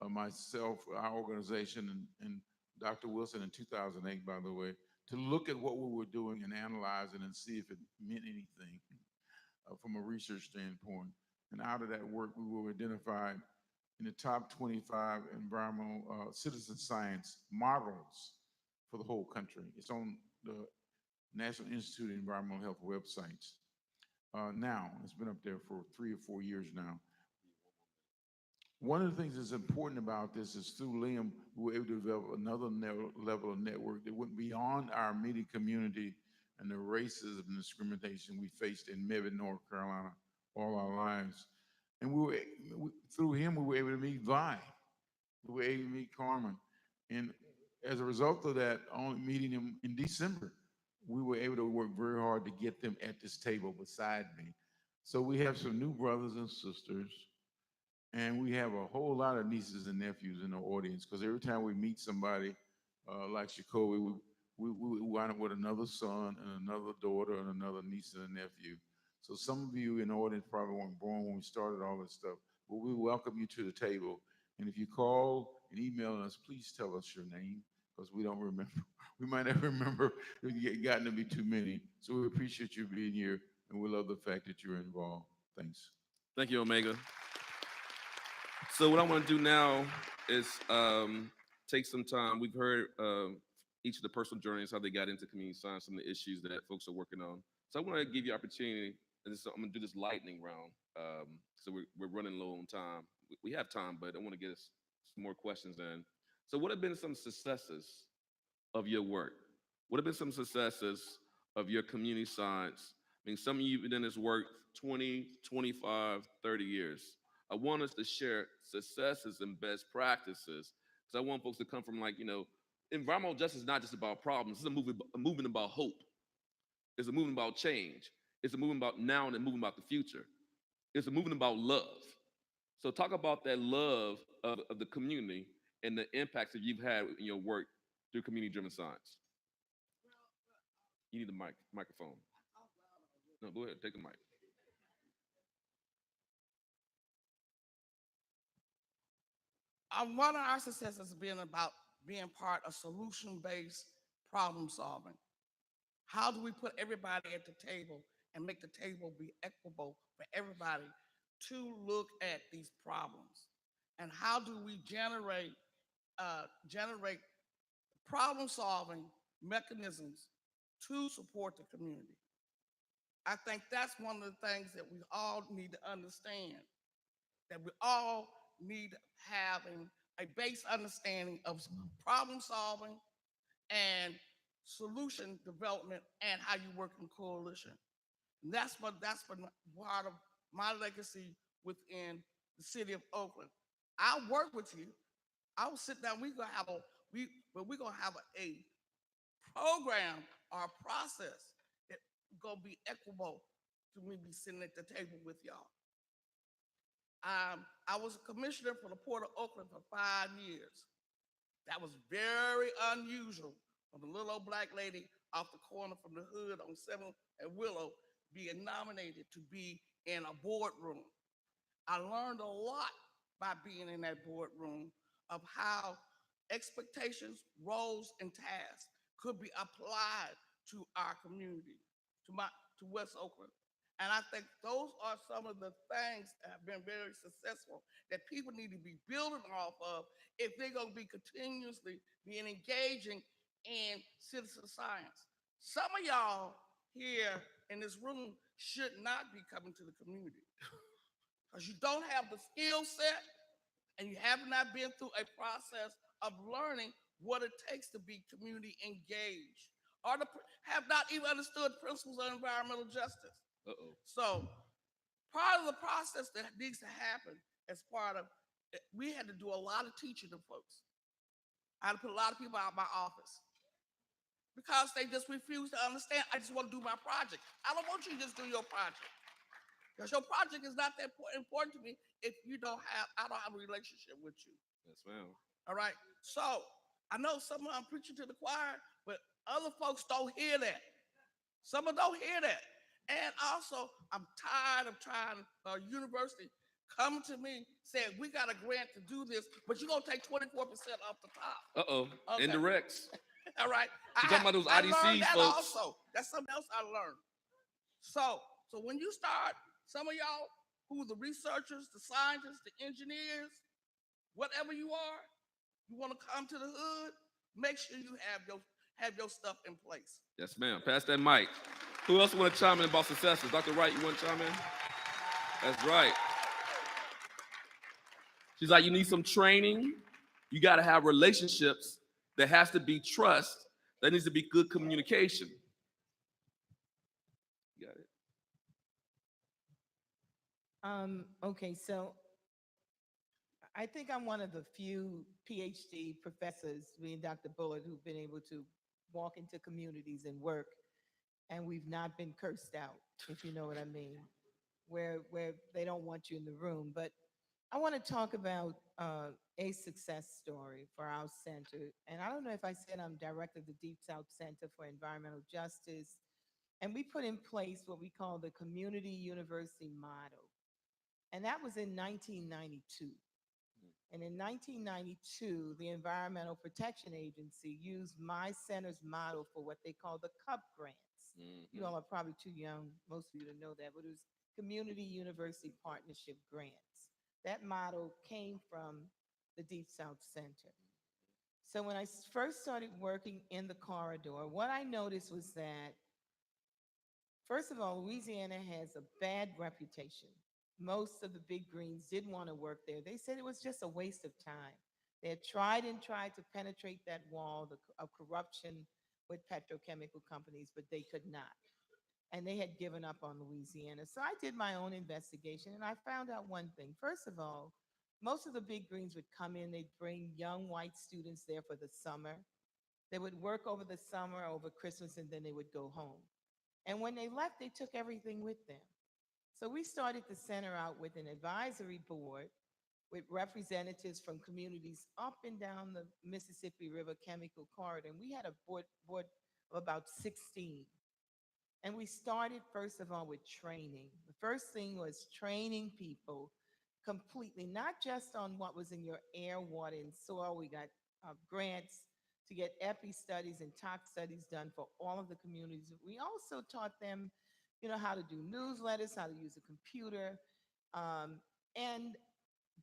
myself, our organization, and Dr. Wilson in 2008, by the way, to look at what we were doing and analyze it and see if it meant anything from a research standpoint. And out of that work, we were identified in the top 25 environmental citizen science models for the whole country. It's on the National Institute of Environmental Health websites. Now, it's been up there for 3 or 4 years now. One of the things that's important about this is through Liam, we were able to develop another level of network that went beyond our immediate community and the racism and discrimination we faced in Mebane, North Carolina, all our lives. And through him, we were able to meet Vi. We were able to meet Carmen. And as a result of that, only meeting him in December, we were able to work very hard to get them at this table beside me. So we have some new brothers and sisters, and we have a whole lot of nieces and nephews in the audience, because every time we meet somebody like Jacoby, we wind up with another son and another daughter and another niece and a nephew. So some of you in the audience probably weren't born when we started all this stuff, but we welcome you to the table. And if you call and email us, please tell us your name, because we don't remember. We might not remember if you gotten to be too many. So we appreciate you being here, and we love the fact that you're involved. Thanks. Thank you, Omega. So what I want to do now is take some time. We've heard each of the personal journeys, how they got into community science, some of the issues that folks are working on. So I want to give you opportunity, and I'm going to do this lightning round. So we're running low on time. We have time, but I want to get us some more questions in. So what have been some successes of your work? What have been some successes of your community science? I mean, some of you have been in this work 20, 25, 30 years. I want us to share successes and best practices, because I want folks to come from, like, environmental justice is not just about problems. It's a movement about hope. It's a movement about change. It's a movement about now and a movement about the future. It's a movement about love. So talk about that love of the community and the impacts that you've had in your work through community-driven science. You need the microphone. No, go ahead, take the mic. One of our successes has been about being part of solution-based problem solving. How do we put everybody at the table and make the table be equitable for everybody to look at these problems? And how do we generate problem-solving mechanisms to support the community? I think that's one of the things that we all need to understand, that we all need having a base understanding of problem solving and solution development and how you work in coalition. And that's been part of my legacy within the city of Oakland. I'll work with you. I will sit down. We're gonna have a program or a process that gonna be equitable to me be sitting at the table with y'all. I was a commissioner for the Port of Oakland for 5 years. That was very unusual for the little old black lady off the corner from the hood on 7th and Willow being nominated to be in a boardroom. I learned a lot by being in that boardroom of how expectations, roles, and tasks could be applied to our community, to West Oakland. And I think those are some of the things that have been very successful that people need to be building off of if they're going to be continuously being engaging in citizen science. Some of y'all here in this room should not be coming to the community because you don't have the skill set and you have not been through a process of learning what it takes to be community engaged, or have not even understood principles of environmental justice. So part of the process that needs to happen as part of, we had to do a lot of teaching of folks. I had to put a lot of people out of my office because they just refuse to understand. I just want to do my project. I don't want you to just do your project, because your project is not that important to me if I don't have a relationship with you. Yes, ma'am. All right. So I know some of I'm preaching to the choir, but other folks don't hear that. Some of them don't hear that. And also, I'm tired of trying university come to me saying, we got a grant to do this, but you're gonna take 24% off the top. Uh-oh, Okay. indirects. All right. She's talking about those I learned IDCs, that folks. also. That's something else I learned. So when you start, some of y'all who are the researchers, the scientists, the engineers, whatever you are, you want to come to the hood, make sure you have your stuff in place. Yes, ma'am. Pass that mic. Who else want to chime in about successes? Dr. Wright, you want to chime in? That's right. She's like, you need some training. You got to have relationships. There has to be trust. There needs to be good communication. You got it. Okay, so I think I'm one of the few PhD professors, me and Dr. Bullard, who've been able to walk into communities and work, and we've not been cursed out, if you know what I mean, where they don't want you in the room. But I want to talk about a success story for our center. And I don't know if I said I'm director of the Deep South Center for Environmental Justice. And we put in place what we call the Community University Model. And that was in 1992. And in 1992, the Environmental Protection Agency used my center's model for what they call the CUP grants. You all are probably too young, most of you, to know that, but it was Community University Partnership Grants. That model came from the Deep South Center. So when I first started working in the corridor, what I noticed was that, first of all, Louisiana has a bad reputation. Most of the big greens didn't want to work there. They said it was just a waste of time. They had tried and tried to penetrate that wall of corruption with petrochemical companies, but they could not. And they had given up on Louisiana. So I did my own investigation, and I found out one thing. First of all, most of the big greens would come in, they'd bring young white students there for the summer. They would work over the summer, over Christmas, and then they would go home. And when they left, they took everything with them. So we started the center out with an advisory board with representatives from communities up and down the Mississippi River Chemical Corridor. And we had a board of about 16. And we started, first of all, with training. The first thing was training people completely, not just on what was in your air, water, and soil. We got grants to get epi studies and tox studies done for all of the communities. We also taught them, how to do newsletters, how to use a computer, and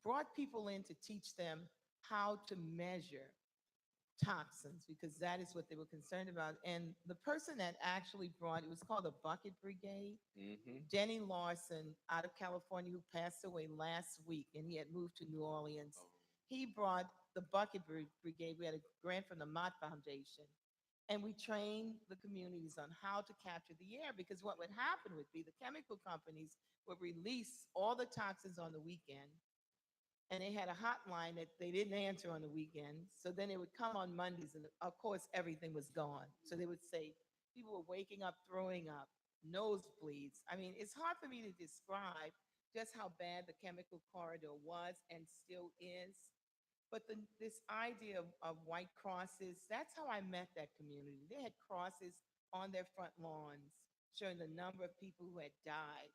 brought people in to teach them how to measure toxins, because that is what they were concerned about. And the person that actually brought, it was called the Bucket Brigade, Denny Larson out of California, who passed away last week, and he had moved to New Orleans. He brought the Bucket Brigade. We had a grant from the Mott Foundation, and we trained the communities on how to capture the air, because what would happen would be the chemical companies would release all the toxins on the weekend, and they had a hotline that they didn't answer on the weekend. So then they would come on Mondays, and of course, everything was gone. So they would say people were waking up, throwing up, nosebleeds. I mean, it's hard for me to describe just how bad the chemical corridor was and still is. But this idea of white crosses, that's how I met that community. They had crosses on their front lawns showing the number of people who had died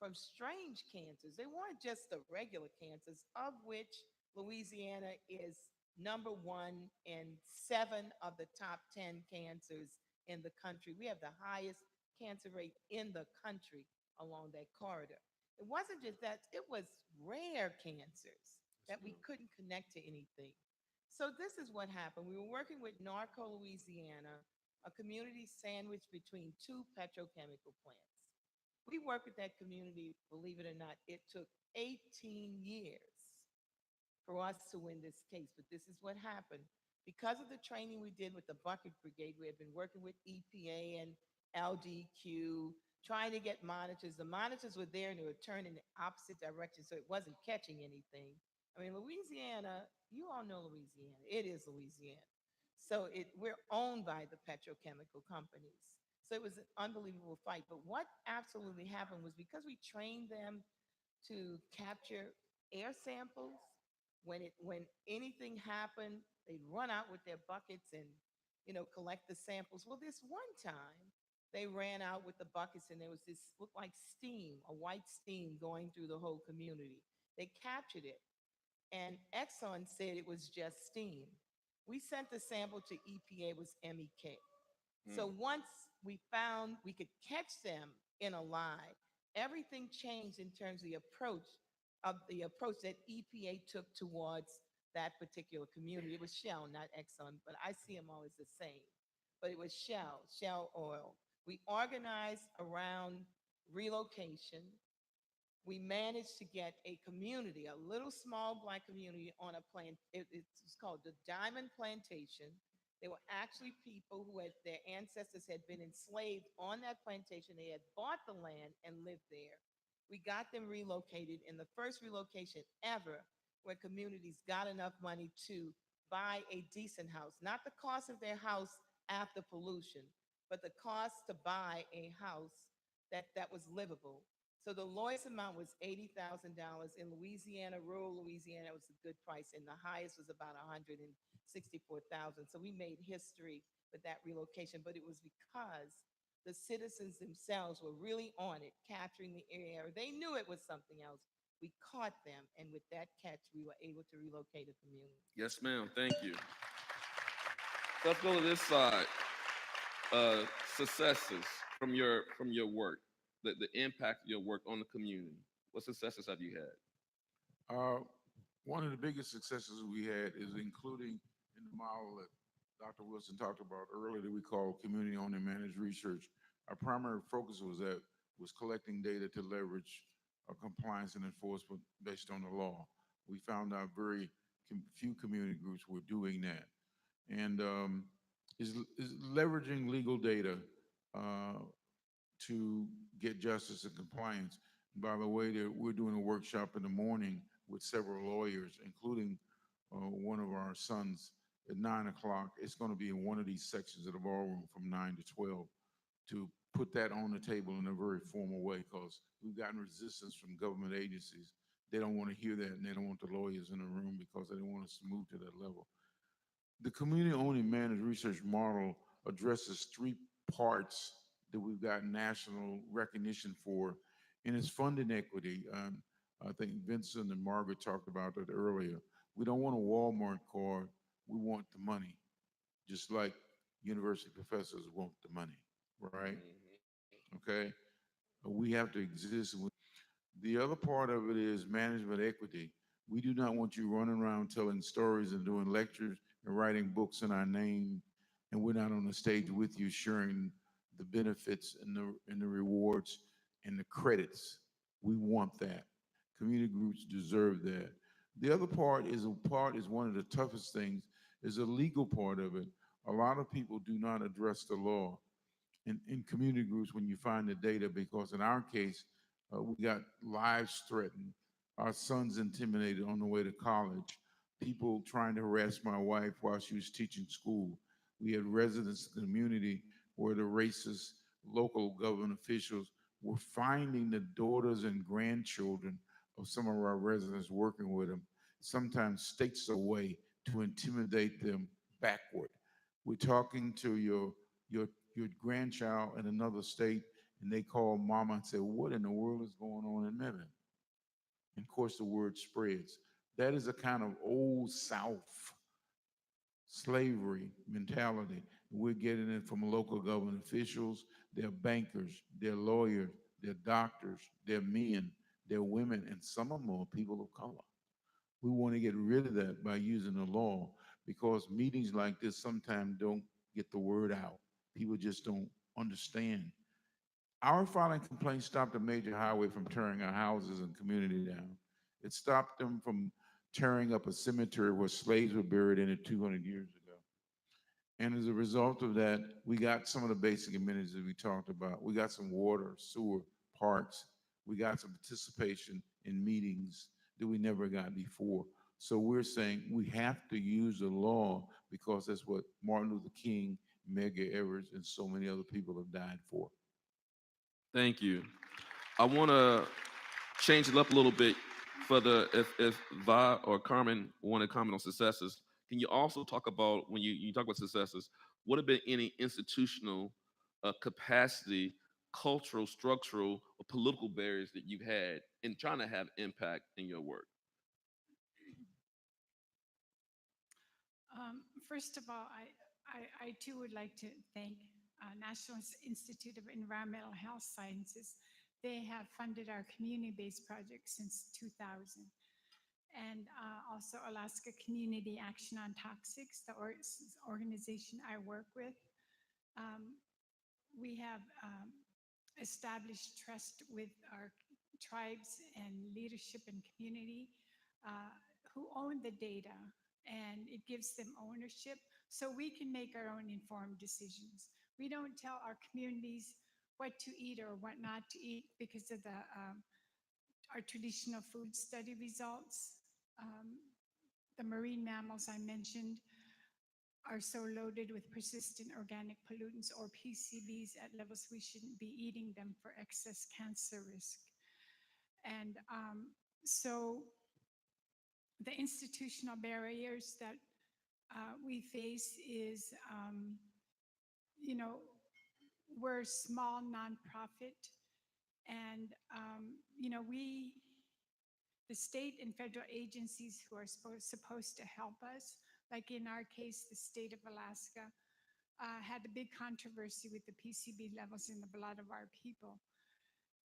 from strange cancers. They weren't just the regular cancers, of which Louisiana is number 1 in 7 of the top 10 cancers in the country. We have the highest cancer rate in the country along that corridor. It wasn't just that, it was rare cancers that we couldn't connect to anything. So this is what happened. We were working with Narco, Louisiana, a community sandwiched between 2 petrochemical plants. We worked with that community, believe it or not. It took 18 years for us to win this case, but this is what happened. Because of the training we did with the Bucket Brigade, we had been working with EPA and LDQ, trying to get monitors. The monitors were there and they were turning in the opposite direction, so it wasn't catching anything. I mean, Louisiana, you all know Louisiana. It is Louisiana. So we're owned by the petrochemical companies. So it was an unbelievable fight. But what absolutely happened was, because we trained them to capture air samples, when anything happened, they'd run out with their buckets and, collect the samples. Well, this one time, they ran out with the buckets and there was this, looked like steam, a white steam going through the whole community. They captured it. And Exxon said it was just steam. We sent the sample to EPA, it was MEK. So once we found we could catch them in a lie, everything changed in terms of the approach that EPA took towards that particular community. It was Shell, not Exxon, but I see them all as the same. But it was Shell Oil. We organized around relocation. We managed to get a community, a little small Black community on a plant. It's called the Diamond Plantation. They were actually people who their ancestors had been enslaved on that plantation. They had bought the land and lived there. We got them relocated in the first relocation ever where communities got enough money to buy a decent house, not the cost of their house after pollution, but the cost to buy a house that was livable. So the lowest amount was $80,000 in Louisiana, rural Louisiana. It was a good price, and the highest was about 164,000. So we made history with that relocation, but it was because the citizens themselves were really on it, capturing the area. They knew it was something else. We caught them, and with that catch, we were able to relocate a community. Yes, ma'am. Thank you. Let's go to this side. Successes from your work, the impact of your work on the community. What successes have you had? One of the biggest successes we had is including in the model that Dr. Wilson talked about earlier that we call community-owned and managed research. Our primary focus was collecting data to leverage compliance and enforcement based on the law. We found out very few community groups were doing that. And is leveraging legal data to get justice and compliance. By the way, we're doing a workshop in the morning with several lawyers, including one of our sons at 9 o'clock. It's going to be in one of these sections of the ballroom from 9 to 12 to put that on the table in a very formal way, because we've gotten resistance from government agencies. They don't want to hear that, and they don't want the lawyers in the room because they don't want us to move to that level. The community-owned and managed research model addresses three parts that we've got national recognition for, and it's funding equity. I think Vincent and Margaret talked about that earlier. We don't want a Walmart card. We want the money, just like university professors want the money, right? Okay? We have to exist. The other part of it is management equity. We do not want you running around telling stories and doing lectures and writing books in our name, and we're not on the stage with you sharing the benefits and the rewards and the credits. We want that. Community groups deserve that. The other part is one of the toughest things, is the legal part of it. A lot of people do not address the law in community groups when you find the data, because in our case, we got lives threatened, our sons intimidated on the way to college, people trying to harass my wife while she was teaching school. We had residents in the community where the racist local government officials were finding the daughters and grandchildren of some of our residents, working with them, sometimes states away, to intimidate them backward. We're talking to your grandchild in another state, and they call mama and say, what in the world is going on in Memphis? And of course, the word spreads. That is a kind of old South slavery mentality. We're getting it from local government officials, they're bankers, they're lawyers, they're doctors, they're men, they're women, and some of them are people of color. We want to get rid of that by using the law, because meetings like this sometimes don't get the word out. People just don't understand. Our filing complaints stopped a major highway from tearing our houses and community down. It stopped them from tearing up a cemetery where slaves were buried in it 200 years ago. And as a result of that, we got some of the basic amenities that we talked about. We got some water, sewer, parks. We got some participation in meetings that we never got before. So we're saying we have to use the law, because that's what Martin Luther King, Medgar Evers, and so many other people have died for. Thank you. I want to change it up a little bit for if Vi or Carmen want to comment on successes. Can you also talk about, when you talk about successes, what have been any institutional capacity cultural, structural, or political barriers that you've had in trying to have impact in your work? First of all, I too would like to thank National Institute of Environmental Health Sciences. They have funded our community-based project since 2000. And also Alaska Community Action on Toxics, the organization I work with. We have established trust with our tribes and leadership and community who own the data, and it gives them ownership so we can make our own informed decisions. We don't tell our communities what to eat or what not to eat because of our traditional food study results. The marine mammals I mentioned are so loaded with persistent organic pollutants or PCBs at levels we shouldn't be eating them for excess cancer risk. And so the institutional barriers that we face is, we're a small nonprofit, and the state and federal agencies who are supposed to help us, like in our case, the state of Alaska, had a big controversy with the PCB levels in the blood of our people.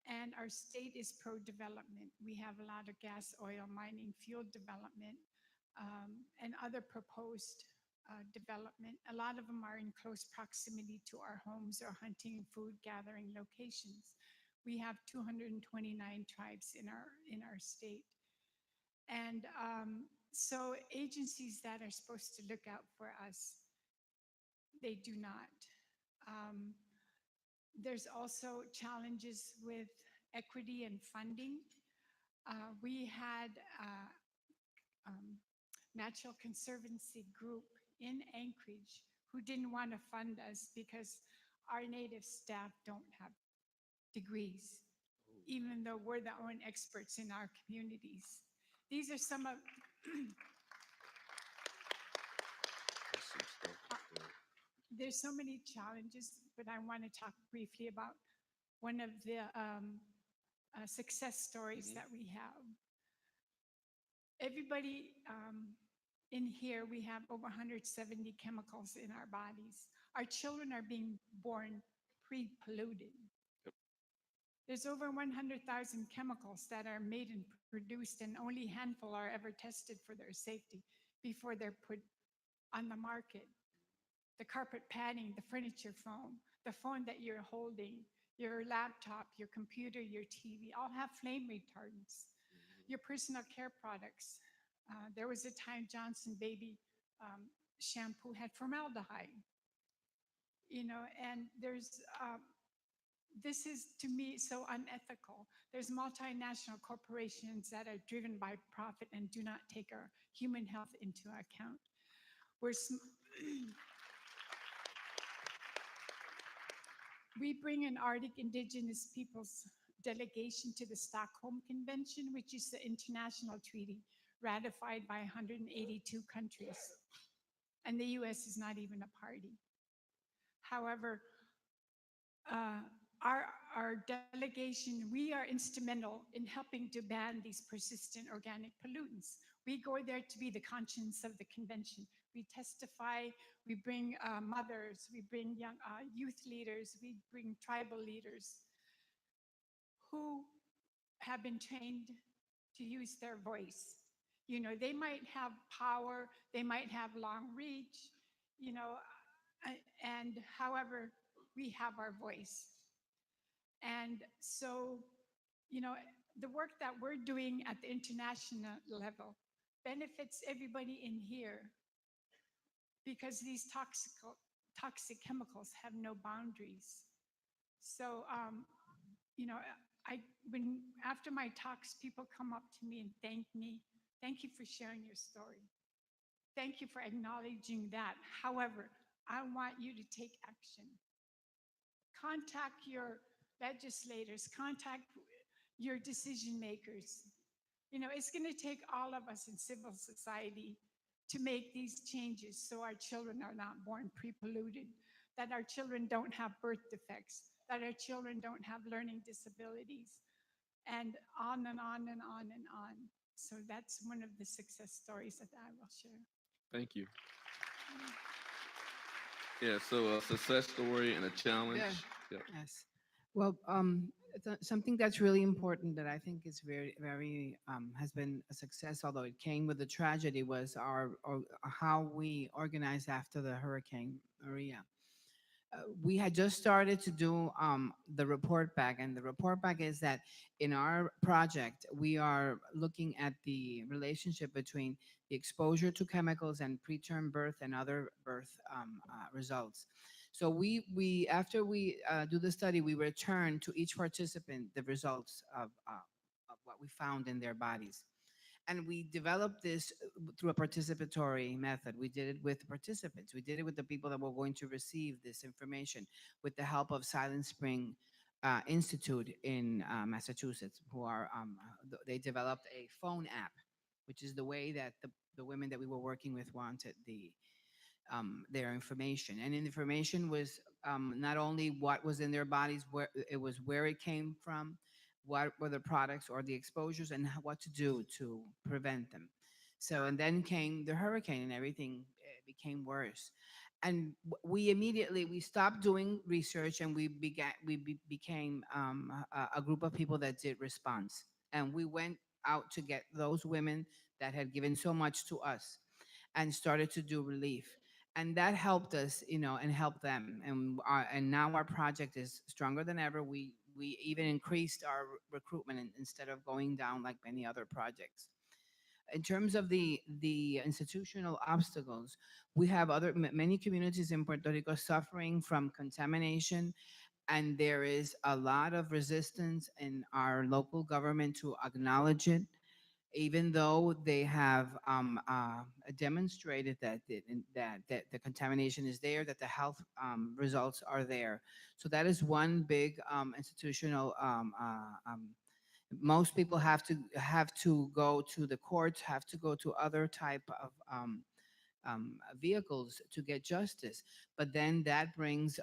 And our state is pro-development. We have a lot of gas, oil, mining, fuel development, and other proposed development. A lot of them are in close proximity to our homes or hunting and food gathering locations. We have 229 tribes in our state. And so agencies that are supposed to look out for us, they do not. There's also challenges with equity and funding. We had a Natural Conservancy group in Anchorage who didn't want to fund us because our native staff don't have degrees, even though we're the own experts in our communities. These are some of there's so many challenges, but I want to talk briefly about one of the success stories that we have. Everybody in here, we have over 170 chemicals in our bodies. Our children are being born pre-polluted. There's over 100,000 chemicals that are made and produced, and only a handful are ever tested for their safety before they're put on the market. The carpet padding, the furniture foam, the phone that you're holding, your laptop, your computer, your TV, all have flame retardants. Your personal care products. There was a time Johnson Baby shampoo had formaldehyde. And this is, to me, so unethical. There's multinational corporations that are driven by profit and do not take our human health into account. We bring an Arctic Indigenous Peoples delegation to the Stockholm Convention, which is the international treaty ratified by 182 countries. And the US is not even a party. However, our delegation, we are instrumental in helping to ban these persistent organic pollutants. We go there to be the conscience of the convention. We testify, we bring mothers, we bring young youth leaders, we bring tribal leaders who have been trained to use their voice. They might have power, they might have long reach, and however, we have our voice. And so, the work that we're doing at the international level benefits everybody in here because these toxic chemicals have no boundaries. So, after my talks, people come up to me and thank me. Thank you for sharing your story. Thank you for acknowledging that. However, I want you to take action. Contact your legislators, contact your decision makers. It's going to take all of us in civil society to make these changes so our children are not born pre-polluted, that our children don't have birth defects, that our children don't have learning disabilities, and on and on and on and on. So that's one of the success stories that I will share. Thank you. Yeah, so a success story and a challenge. Yeah. Yeah. Yes. Well, something that's really important that I think is very, very has been a success, although it came with a tragedy, was our or how we organized after the Hurricane Maria. We had just started to do the report back, and the report back is that in our project we are looking at the relationship between the exposure to chemicals and preterm birth and other birth results. So we after we do the study, we return to each participant the results of what we found in their bodies. And we developed this through a participatory method. We did it with participants. We did it with the people that were going to receive this information with the help of Silent Spring Institute in Massachusetts, who are, they developed a phone app, which is the way that the women that we were working with wanted their information. And information was not only what was in their bodies, where it was, where it came from, what were the products or the exposures, and what to do to prevent them. So, and then came the hurricane, and everything became worse. And we immediately we stopped doing research, and became a group of people that did response, and we went out to get those women that had given so much to us, and started to do relief. And that helped us, and helped them. And now our project is stronger than ever. We even increased our recruitment, instead of going down like many other projects. In terms of the institutional obstacles, we have many communities in Puerto Rico suffering from contamination, and there is a lot of resistance in our local government to acknowledge it, even though they have demonstrated that the contamination is there, that the health results are there. So that is one big institutional. Most people have to go to the courts, have to go to other type of vehicles to get justice. But then that brings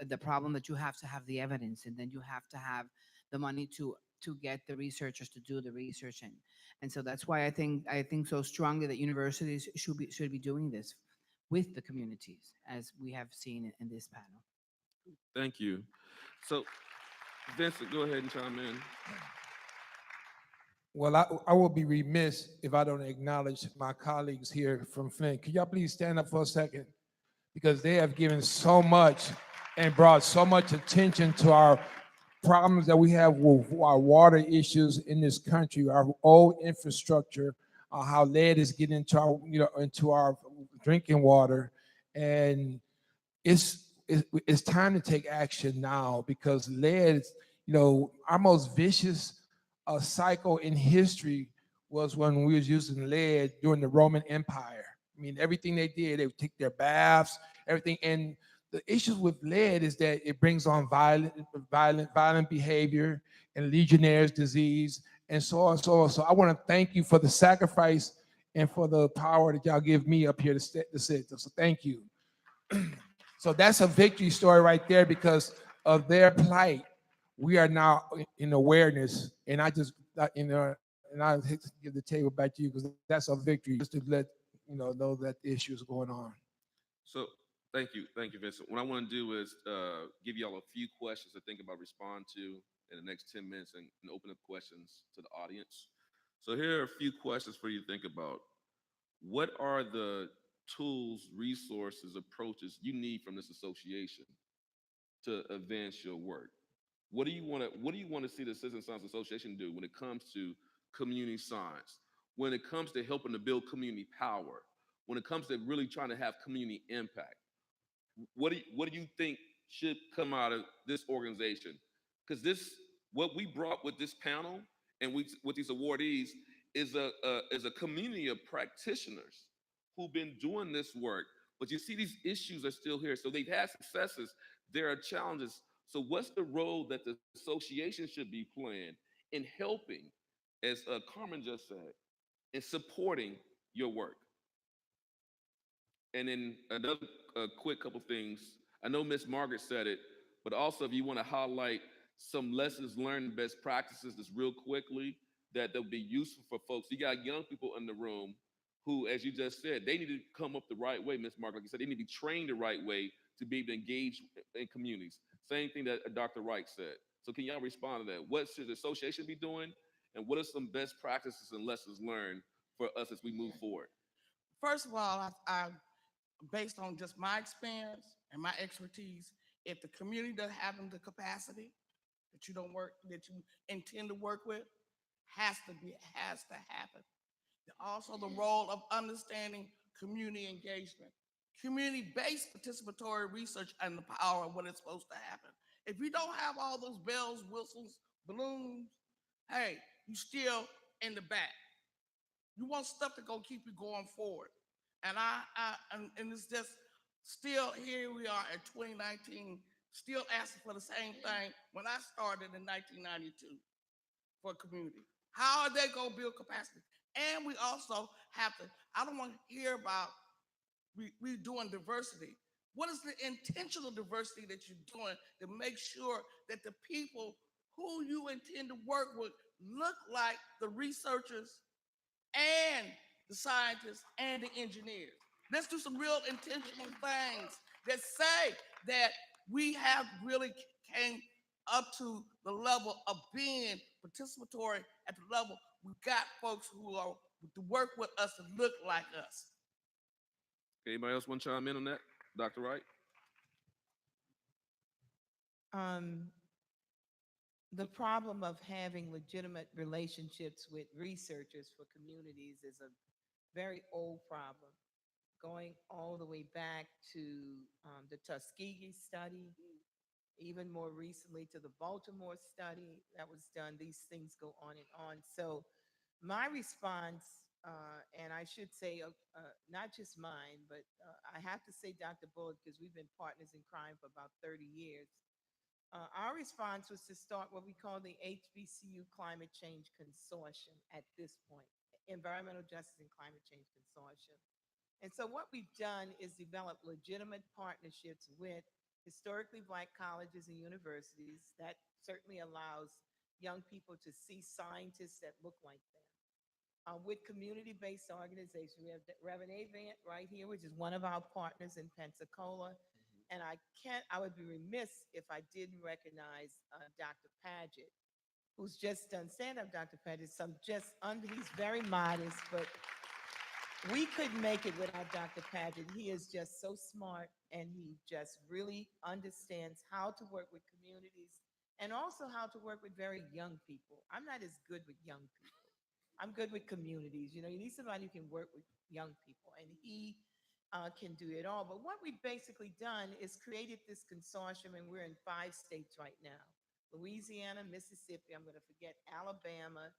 the problem that you have to have the evidence, and then you have to have the money to get the researchers to do the research. And so that's why I think so strongly that universities should be doing this with the communities, as we have seen in this panel. Thank you. So, Vincent, go ahead and chime in. Well, I will be remiss if I don't acknowledge my colleagues here from Flint. Could y'all please stand up for a second? Because they have given so much and brought so much attention to our problems that we have with our water issues in this country, our old infrastructure, how lead is getting into our drinking water. And it's time to take action now, because lead is, our most vicious cycle in history was when we was using lead during the Roman Empire. I mean, everything they did, they would take their baths, everything. And the issues with lead is that it brings on violent behavior and Legionnaire's disease and so on and so on. So I want to thank you for the sacrifice and for the power that y'all give me up here to sit. So thank you. So that's a victory story right there. Because of their plight, we are now in awareness. And and I hate to give the table back to you, because that's a victory, just to let know that the issue is going on. So, thank you, Vincent. What I want to do is give y'all a few questions to think about, respond to in the next 10 minutes, and open up questions to the audience. So here are a few questions for you to think about. What are the tools, resources, approaches you need from this association to advance your work? What do you want to see the Citizen Science Association do when it comes to community science? When it comes to helping to build community power? When it comes to really trying to have community impact? What do you think should come out of this organization? Because what we brought with this panel and with these awardees is a community of practitioners who've been doing this work. But you see, these issues are still here. So they've had successes. There are challenges. So what's the role that the association should be playing in helping, as Carmen just said, in supporting your work? And then another quick couple things. I know Miss Margaret said it, but also if you want to highlight some lessons learned and best practices just real quickly that they'll be useful for folks. You got young people in the room who, as you just said, they need to come up the right way, Ms. Mark. Like you said, they need to be trained the right way to be able to engage in communities. Same thing that Dr. Wright said. So can y'all respond to that? What should the association be doing? And what are some best practices and lessons learned for us as we move forward? First of all, based on just my experience and my expertise, if the community doesn't have the capacity that you intend to work with, has to happen. Also, the role of understanding community engagement, community-based participatory research, and the power of what is supposed to happen. If you don't have all those bells, whistles, balloons, hey, you still in the back. You want stuff to go keep you going forward. And and it's just still here we are at 2019, still asking for the same thing when I started in 1992 for a community. How are they going to build capacity? And we also have to, I don't want to hear about we doing diversity. What is the intentional diversity that you're doing to make sure that the people who you intend to work with look like the researchers and the scientists and the engineers? Let's do some real intentional things that say that we have really came up to the level of being participatory at the level we got folks who are to work with us and look like us. Anybody else want to chime in on that? Dr. Wright? The problem of having legitimate relationships with researchers for communities is a very old problem, going all the way back to the Tuskegee study, even more recently to the Baltimore study that was done. These things go on and on. So my response, and I should say not just mine, but I have to say Dr. Bullock, because we've been partners in crime for about 30 years. Our response was to start what we call the HBCU Climate Change Consortium at this point, Environmental Justice and Climate Change Consortium. And so what we've done is develop legitimate partnerships with historically Black colleges and universities. That certainly allows young people to see scientists that look like them. With community-based organizations, we have Reverend Avant right here, which is one of our partners in Pensacola. And I would be remiss if I didn't recognize Dr. Padgett, who's just done, stand up, Dr. Padgett. He's very modest, but we couldn't make it without Dr. Padgett. He is just so smart, and he just really understands how to work with communities and also how to work with very young people. I'm not as good with young people. I'm good with communities. You know, you need somebody who can work with young people, and he can do it all. But what we've basically done is created this consortium, and we're in 5 states right now: Louisiana, Mississippi, I'm going to forget, Alabama,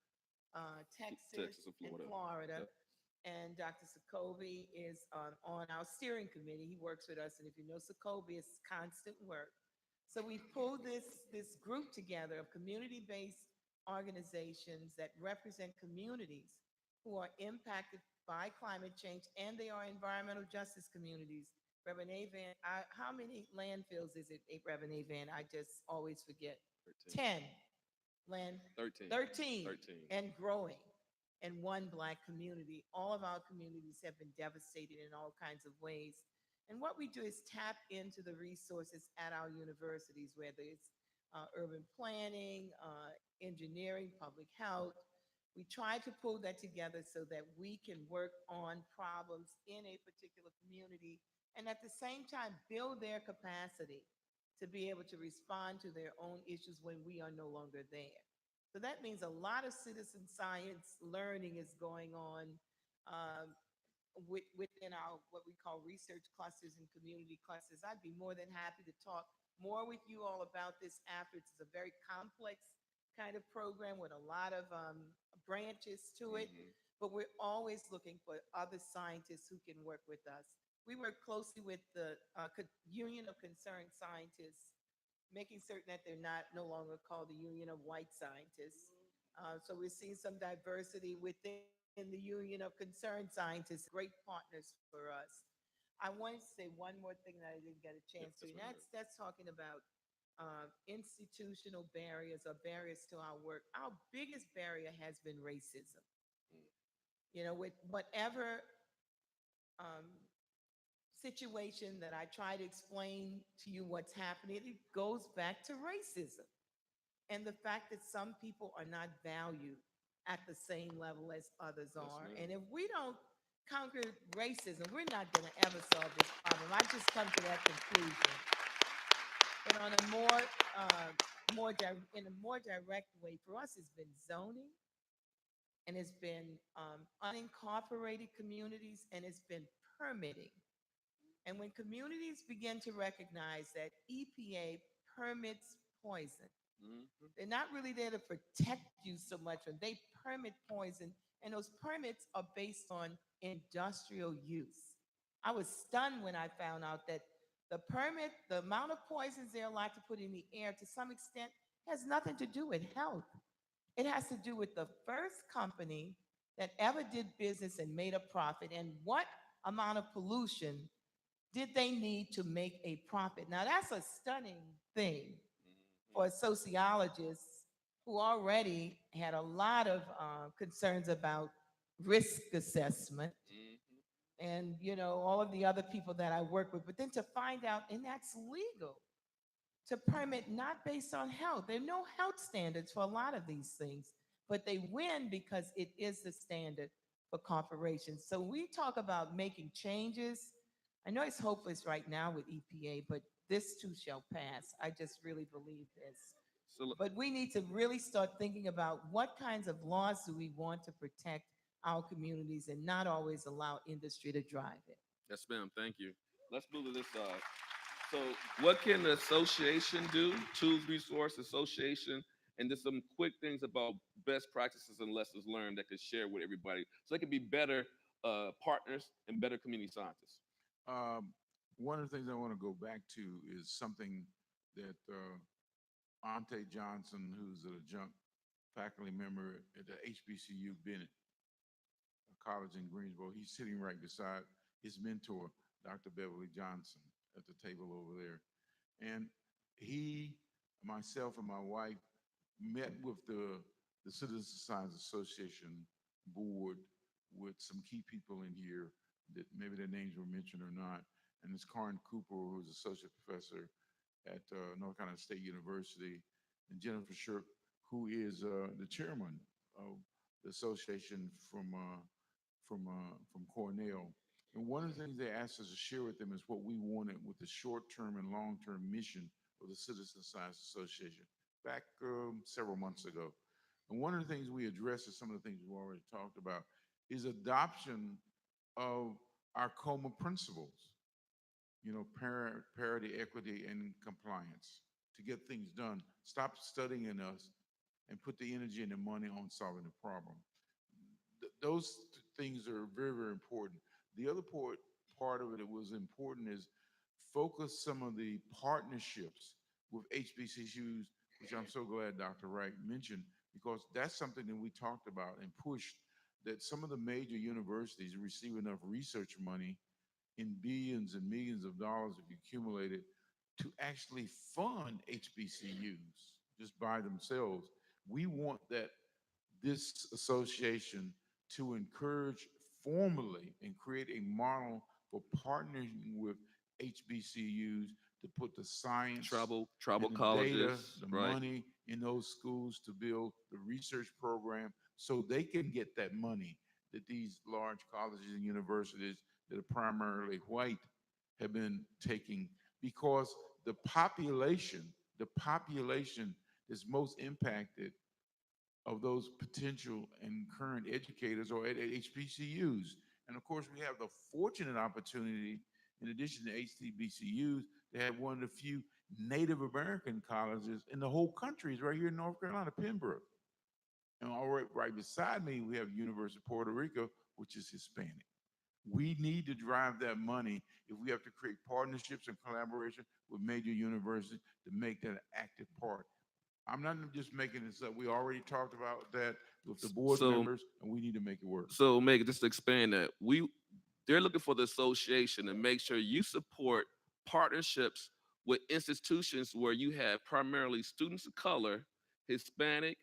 Texas and Florida. Yep. And Dr. Sacoby is on our steering committee. He works with us, and if you know Sacoby, it's constant work. So we pulled this group together of community-based organizations that represent communities who are impacted by climate change, and they are environmental justice communities. Reverend Avant, how many landfills is it, Reverend Avant? I just always forget. 13. 13 and growing, and 1 Black community. All of our communities have been devastated in all kinds of ways. And what we do is tap into the resources at our universities, whether it's urban planning, engineering, public health. We try to pull that together so that we can work on problems in a particular community, and at the same time build their capacity to be able to respond to their own issues when we are no longer there. So that means a lot of citizen science learning is going on within our what we call research clusters and community clusters. I'd be more than happy to talk more with you all about this after. It's a very complex kind of program with a lot of branches to it, but we're always looking for other scientists who can work with us. We work closely with the Union of Concerned Scientists, making certain that they're no longer called the Union of White Scientists. So we're seeing some diversity within the Union of Concerned Scientists, great partners for us. I wanted to say one more thing that I didn't get a chance to, and that's talking about institutional barriers or barriers to our work, our biggest barrier has been racism. You know, with whatever um, situation that I try to explain to you what's happening, it goes back to racism and the fact that some people are not valued at the same level as others are. ma'am. And if we don't conquer racism, we're not going to ever solve this problem. I just come to that conclusion. But on a in a more direct way, for us, it's been zoning, and it's been unincorporated communities, and it's been permitting. And when communities begin to recognize that EPA permits poison, they're not really there to protect you so much when they permit poison, and those permits are based on industrial use. I was stunned when I found out that the amount of poisons they're allowed to put in the air to some extent has nothing to do with health. It has to do with the first company that ever did business and made a profit and what amount of pollution did they need to make a profit. Now, that's a stunning thing for sociologists who already had a lot of concerns about risk assessment and, you know, all of the other people that I work with. But then to find out, and that's legal, to permit not based on health. There are no health standards for a lot of these things, but they win because it is the standard for corporations. So we talk about making changes. I know it's hopeless right now with EPA, but this too shall pass. I just really believe this. So, But we need to really start thinking about what kinds of laws do we want to protect our communities and not always allow industry to drive it. yes, ma'am. Thank you. Let's move to this side. So, what can the association do? Tools, resource, association, and just some quick things about best practices and lessons learned that could share with everybody, so they can be better partners and better community scientists. Um, One of the things I want to go back to is something that Ante Johnson, who's an adjunct faculty member at the HBCU Bennett College in Greensboro, he's sitting right beside his mentor, Dr. Beverly Johnson, at the table over there. And he, myself, and my wife met with the Citizen Science Association board with some key people in here that maybe their names were mentioned or not. And it's Karen Cooper, who's associate professor at North Carolina State University, and Jennifer Shirk, who is the chairman of the association from Cornell. And one of the things they asked us to share with them is what we wanted with the short-term and long-term mission of the Citizen Science Association back several months ago. And one of the things we addressed is some of the things we've already talked about is adoption of our COMA principles, you know, parity, equity, and compliance to get things done. Stop studying us and put the energy and the money on solving the problem. Those things are very, very important. The other part of it that was important is focus some of the partnerships with HBCUs, which I'm so glad Dr. Wright mentioned, because that's something that we talked about and pushed, that some of the major universities receive enough research money in billions and millions of dollars if you accumulate it to actually fund HBCUs just by themselves. We want this association to encourage formally and create a model for partnering with HBCUs to put the science, Tribal and the data, colleges, the right? money in those schools to build the research program so they can get that money that these large colleges and universities that are primarily white have been taking, because the population is most impacted of those potential and current educators or at HBCUs. And of course, we have the fortunate opportunity, in addition to HBCUs, to have one of the few Native American colleges in the whole country is right here in North Carolina, Pembroke. And right beside me, we have University of Puerto Rico, which is Hispanic. We need to drive that money if we have to create partnerships and collaboration with major universities to make that an active part. I'm not just making this up. We already talked about that with the board So, members, and we need to make it work. so Megan, just to expand that, they're looking for the association to make sure you support partnerships with institutions where you have primarily students of color, Hispanic,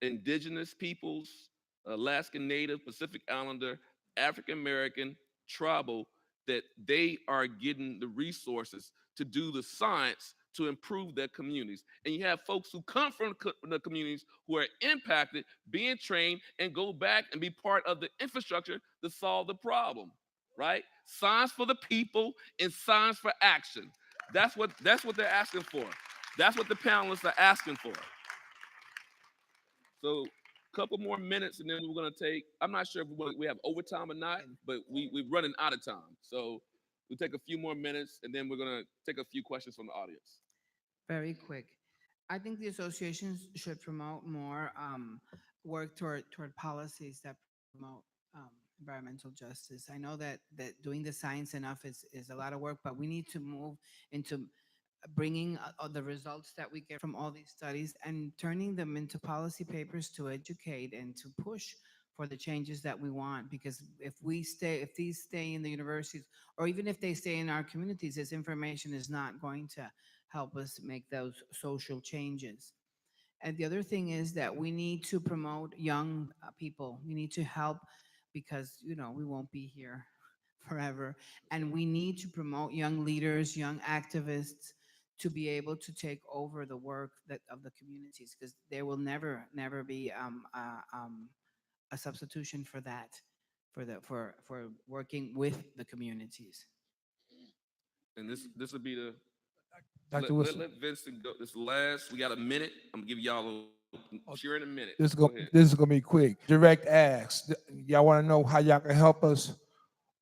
indigenous peoples, Alaskan Native, Pacific Islander, African American, tribal, that they are getting the resources to do the science to improve their communities. And you have folks who come from the communities who are impacted, being trained, and go back and be part of the infrastructure to solve the problem, right? Science for the people and science for action. That's what they're asking for. That's what the panelists are asking for. So a couple more minutes and then we're gonna take, I'm not sure if we have overtime or not, but we're running out of time. So we'll take a few more minutes and then we're gonna take a few questions from the audience. Very quick. I think the associations should promote more work toward policies that promote environmental justice. I know that doing the science enough is a lot of work, but we need to move into bringing the results that we get from all these studies and turning them into policy papers to educate and to push for the changes that we want. Because if these stay in the universities, or even if they stay in our communities, this information is not going to help us make those social changes. And the other thing is that we need to promote young people. We need to help because, we won't be here forever. And we need to promote young leaders, young activists to be able to take over the work of the communities, because there will never be a substitution for that, for working with the communities. And this will be the Dr. Wilson. let Vincent go. This last, we got a minute. I'm gonna give y'all a cheer in a minute. This is Go going ahead. this is going to be quick. Direct ask. Y'all want to know how y'all can help us?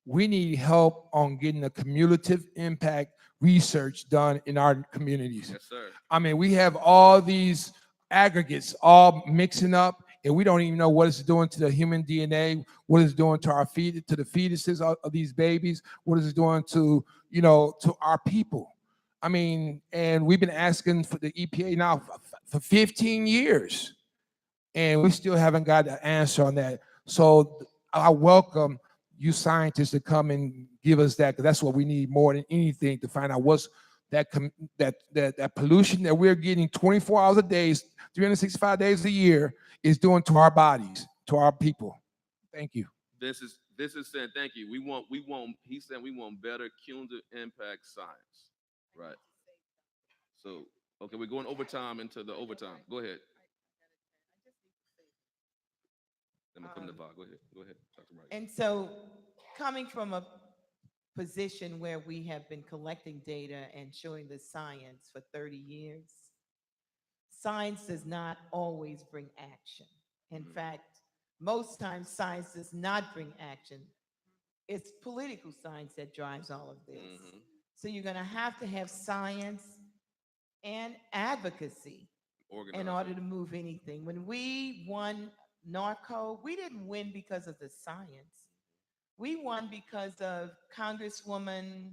We need help on getting a cumulative impact research done in our communities. Yes, sir. I mean, we have all these aggregates all mixing up, and we don't even know what it's doing to the human DNA, what it's doing to our to the fetuses of these babies, what it's doing to, to our people. I mean, and we've been asking for the EPA now for 15 years, and we still haven't got an answer on that. So I welcome you scientists to come and give us that, because that's what we need more than anything, to find out what's that pollution that we're getting 24 hours a day, 365 days a year is doing to our bodies, to our people. Thank you. This is saying thank you. He's saying we want better cumulative impact science. Right. So okay, we're going overtime into the overtime. Go ahead. Then we'll come to Bob. Go ahead, Dr. Wright. And so, coming from a position where we have been collecting data and showing the science for 30 years, science does not always bring action. In fact, most times science does not bring action. It's political science that drives all of this. So you're going to have science and advocacy in order to move anything. When we won Narco, we didn't win because of the science. We won because of Congresswoman,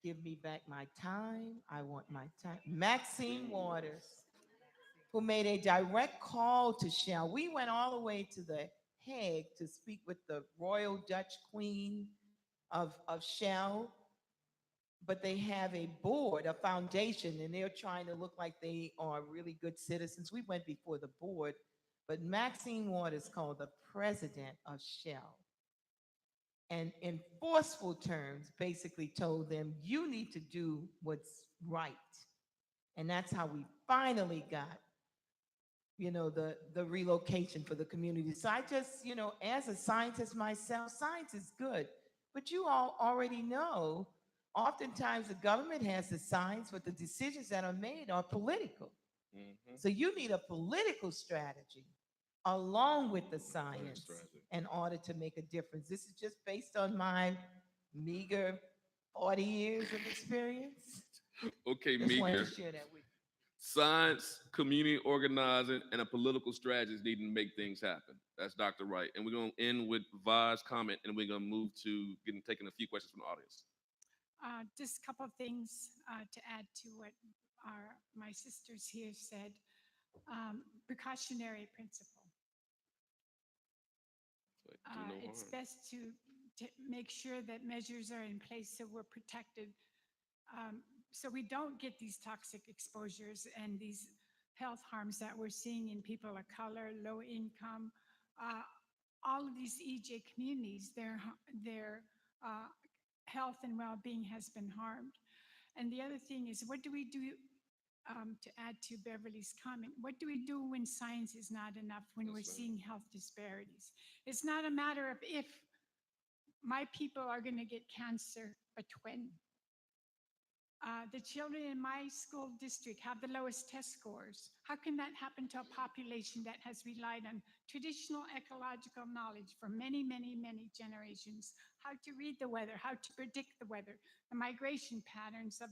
give me back my time, I want my time, Maxine Waters, who made a direct call to Shell. We went all the way to the Hague to speak with the Royal Dutch Queen of Shell, but they have a board, a foundation, and they're trying to look like they are really good citizens. We went before the board, but Maxine Waters called the president of Shell, and in forceful terms basically told them, you need to do what's right. And that's how we finally got, the relocation for the community. So I just, as a scientist myself, science is good, but you all already know, oftentimes the government has the science, but the decisions that are made are political. So you need a political strategy along with the science in order to make a difference. This is just based on my meager 40 years of experience. Okay, Just wanted meager. to share that with you. Science, community organizing, and a political strategist needing to make things happen. That's Dr. Wright. And we're going to end with Vi's comment, and we're going to move to taking a few questions from the audience. Just a couple of things to add to what my sisters here said. Precautionary principle. It's best to make sure that measures are in place so we're protected so we don't get these toxic exposures and these health harms that we're seeing in people of color, low income, all of these EJ communities, their health and well-being has been harmed. And the other thing is, what do we do, to add to Beverly's comment, what do we do when science is not enough, when we're seeing health disparities? It's not a matter of if my people are going to get cancer, but when. The children in my school district have the lowest test scores. How can that happen to a population that has relied on traditional ecological knowledge for many, many, many generations? How to read the weather, how to predict the weather, the migration patterns of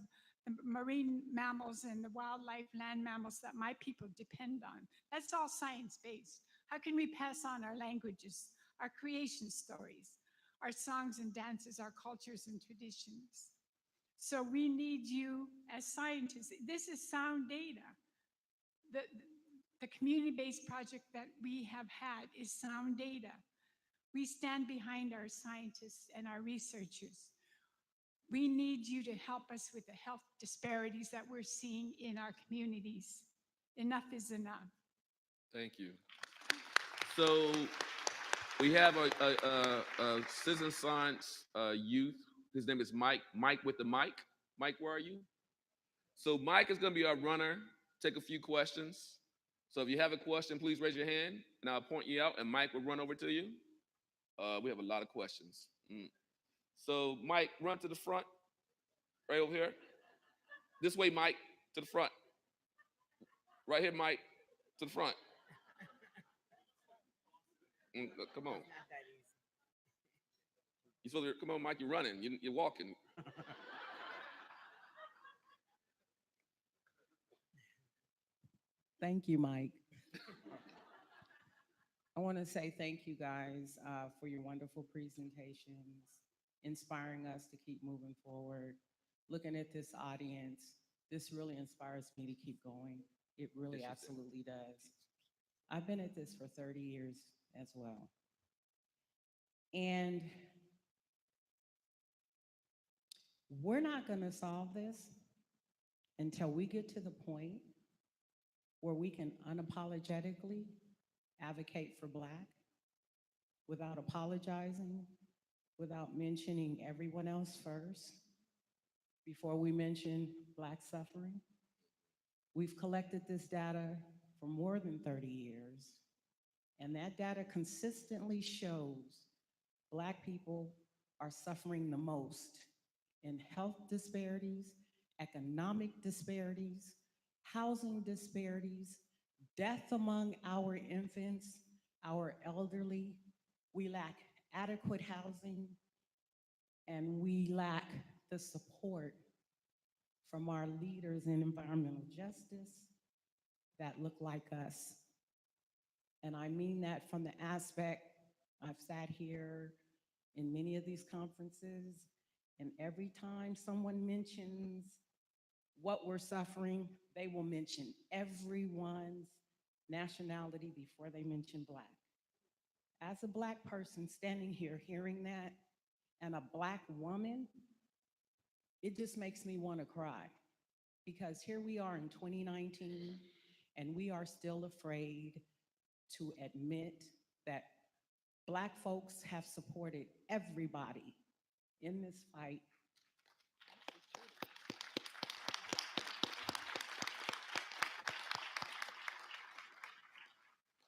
the marine mammals and the wildlife land mammals that my people depend on. That's all science-based. How can we pass on our languages, our creation stories, our songs and dances, our cultures and traditions? So we need you as scientists. This is sound data. The community-based project that we have had is sound data. We stand behind our scientists and our researchers. We need you to help us with the health disparities that we're seeing in our communities. Enough is enough. Thank you. So we have a citizen science youth. His name is Mike. Mike with the mic. Mike, where are you? So Mike is going to be our runner. Take a few questions. So if you have a question, please raise your hand, and I'll point you out, and Mike will run over to you. We have a lot of questions. So Mike, run to the front, right over here. This way, Mike, to the front. Right here, Mike, to the front. Come on. You're supposed to, come on, Mike, you're running, you're walking. Thank you, Mike. I want to say thank you guys for your wonderful presentations, inspiring us to keep moving forward. Looking at this audience, this really inspires me to keep going. It really absolutely does. I've been at this for 30 years as well. And we're not going to solve this until we get to the point where we can unapologetically advocate for Black without apologizing, without mentioning everyone else first, before we mention Black suffering. We've collected this data for more than 30 years, and that data consistently shows Black people are suffering the most in health disparities, economic disparities, housing disparities, death among our infants, our elderly. We lack adequate housing, and we lack the support from our leaders in environmental justice that look like us. And I mean that from the aspect, I've sat here in many of these conferences, and every time someone mentions what we're suffering, they will mention everyone's nationality before they mention Black. As a Black person standing here hearing that, and a Black woman, it just makes me want to cry. Because here we are in 2019, and we are still afraid to admit that Black folks have supported everybody in this fight.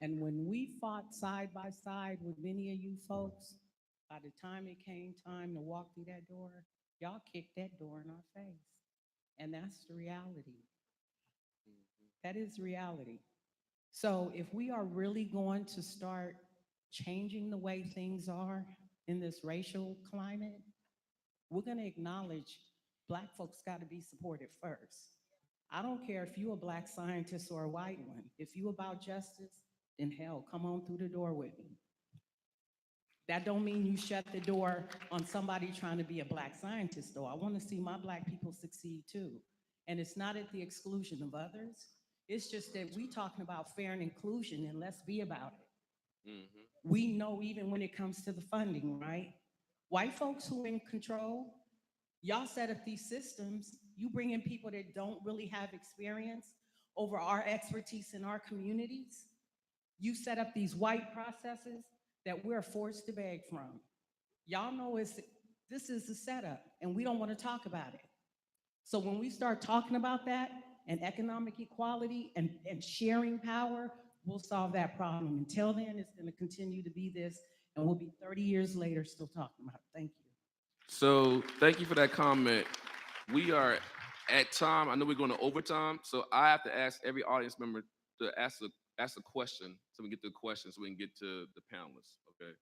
And when we fought side by side with many of you folks, by the time it came time to walk through that door, y'all kicked that door in our face. And that's the reality. That is reality. So if we are really going to start changing the way things are in this racial climate, we're going to acknowledge Black folks got to be supported first. I don't care if you're a Black scientist or a white one. If you about justice, then hell, come on through the door with me. That don't mean you shut the door on somebody trying to be a Black scientist, though. I want to see my Black people succeed too. And it's not at the exclusion of others. It's just that we talking about fair and inclusion, and let's be about it. We know even when it comes to the funding, right? White folks who in control, Y'all set up these systems, you bring in people that don't really have experience over our expertise in our communities. You set up these white processes that we're forced to beg from. Y'all know this is the setup, and we don't want to talk about it. So when we start talking about that and economic equality and sharing power, we'll solve that problem. Until then, it's going to continue to be this, and we'll be 30 years later still talking about it. Thank you. So thank you for that comment. We are at time. I know we're going to overtime, so I have to ask every audience member to ask a question so we can get to the questions so we can get to the panelists. Okay.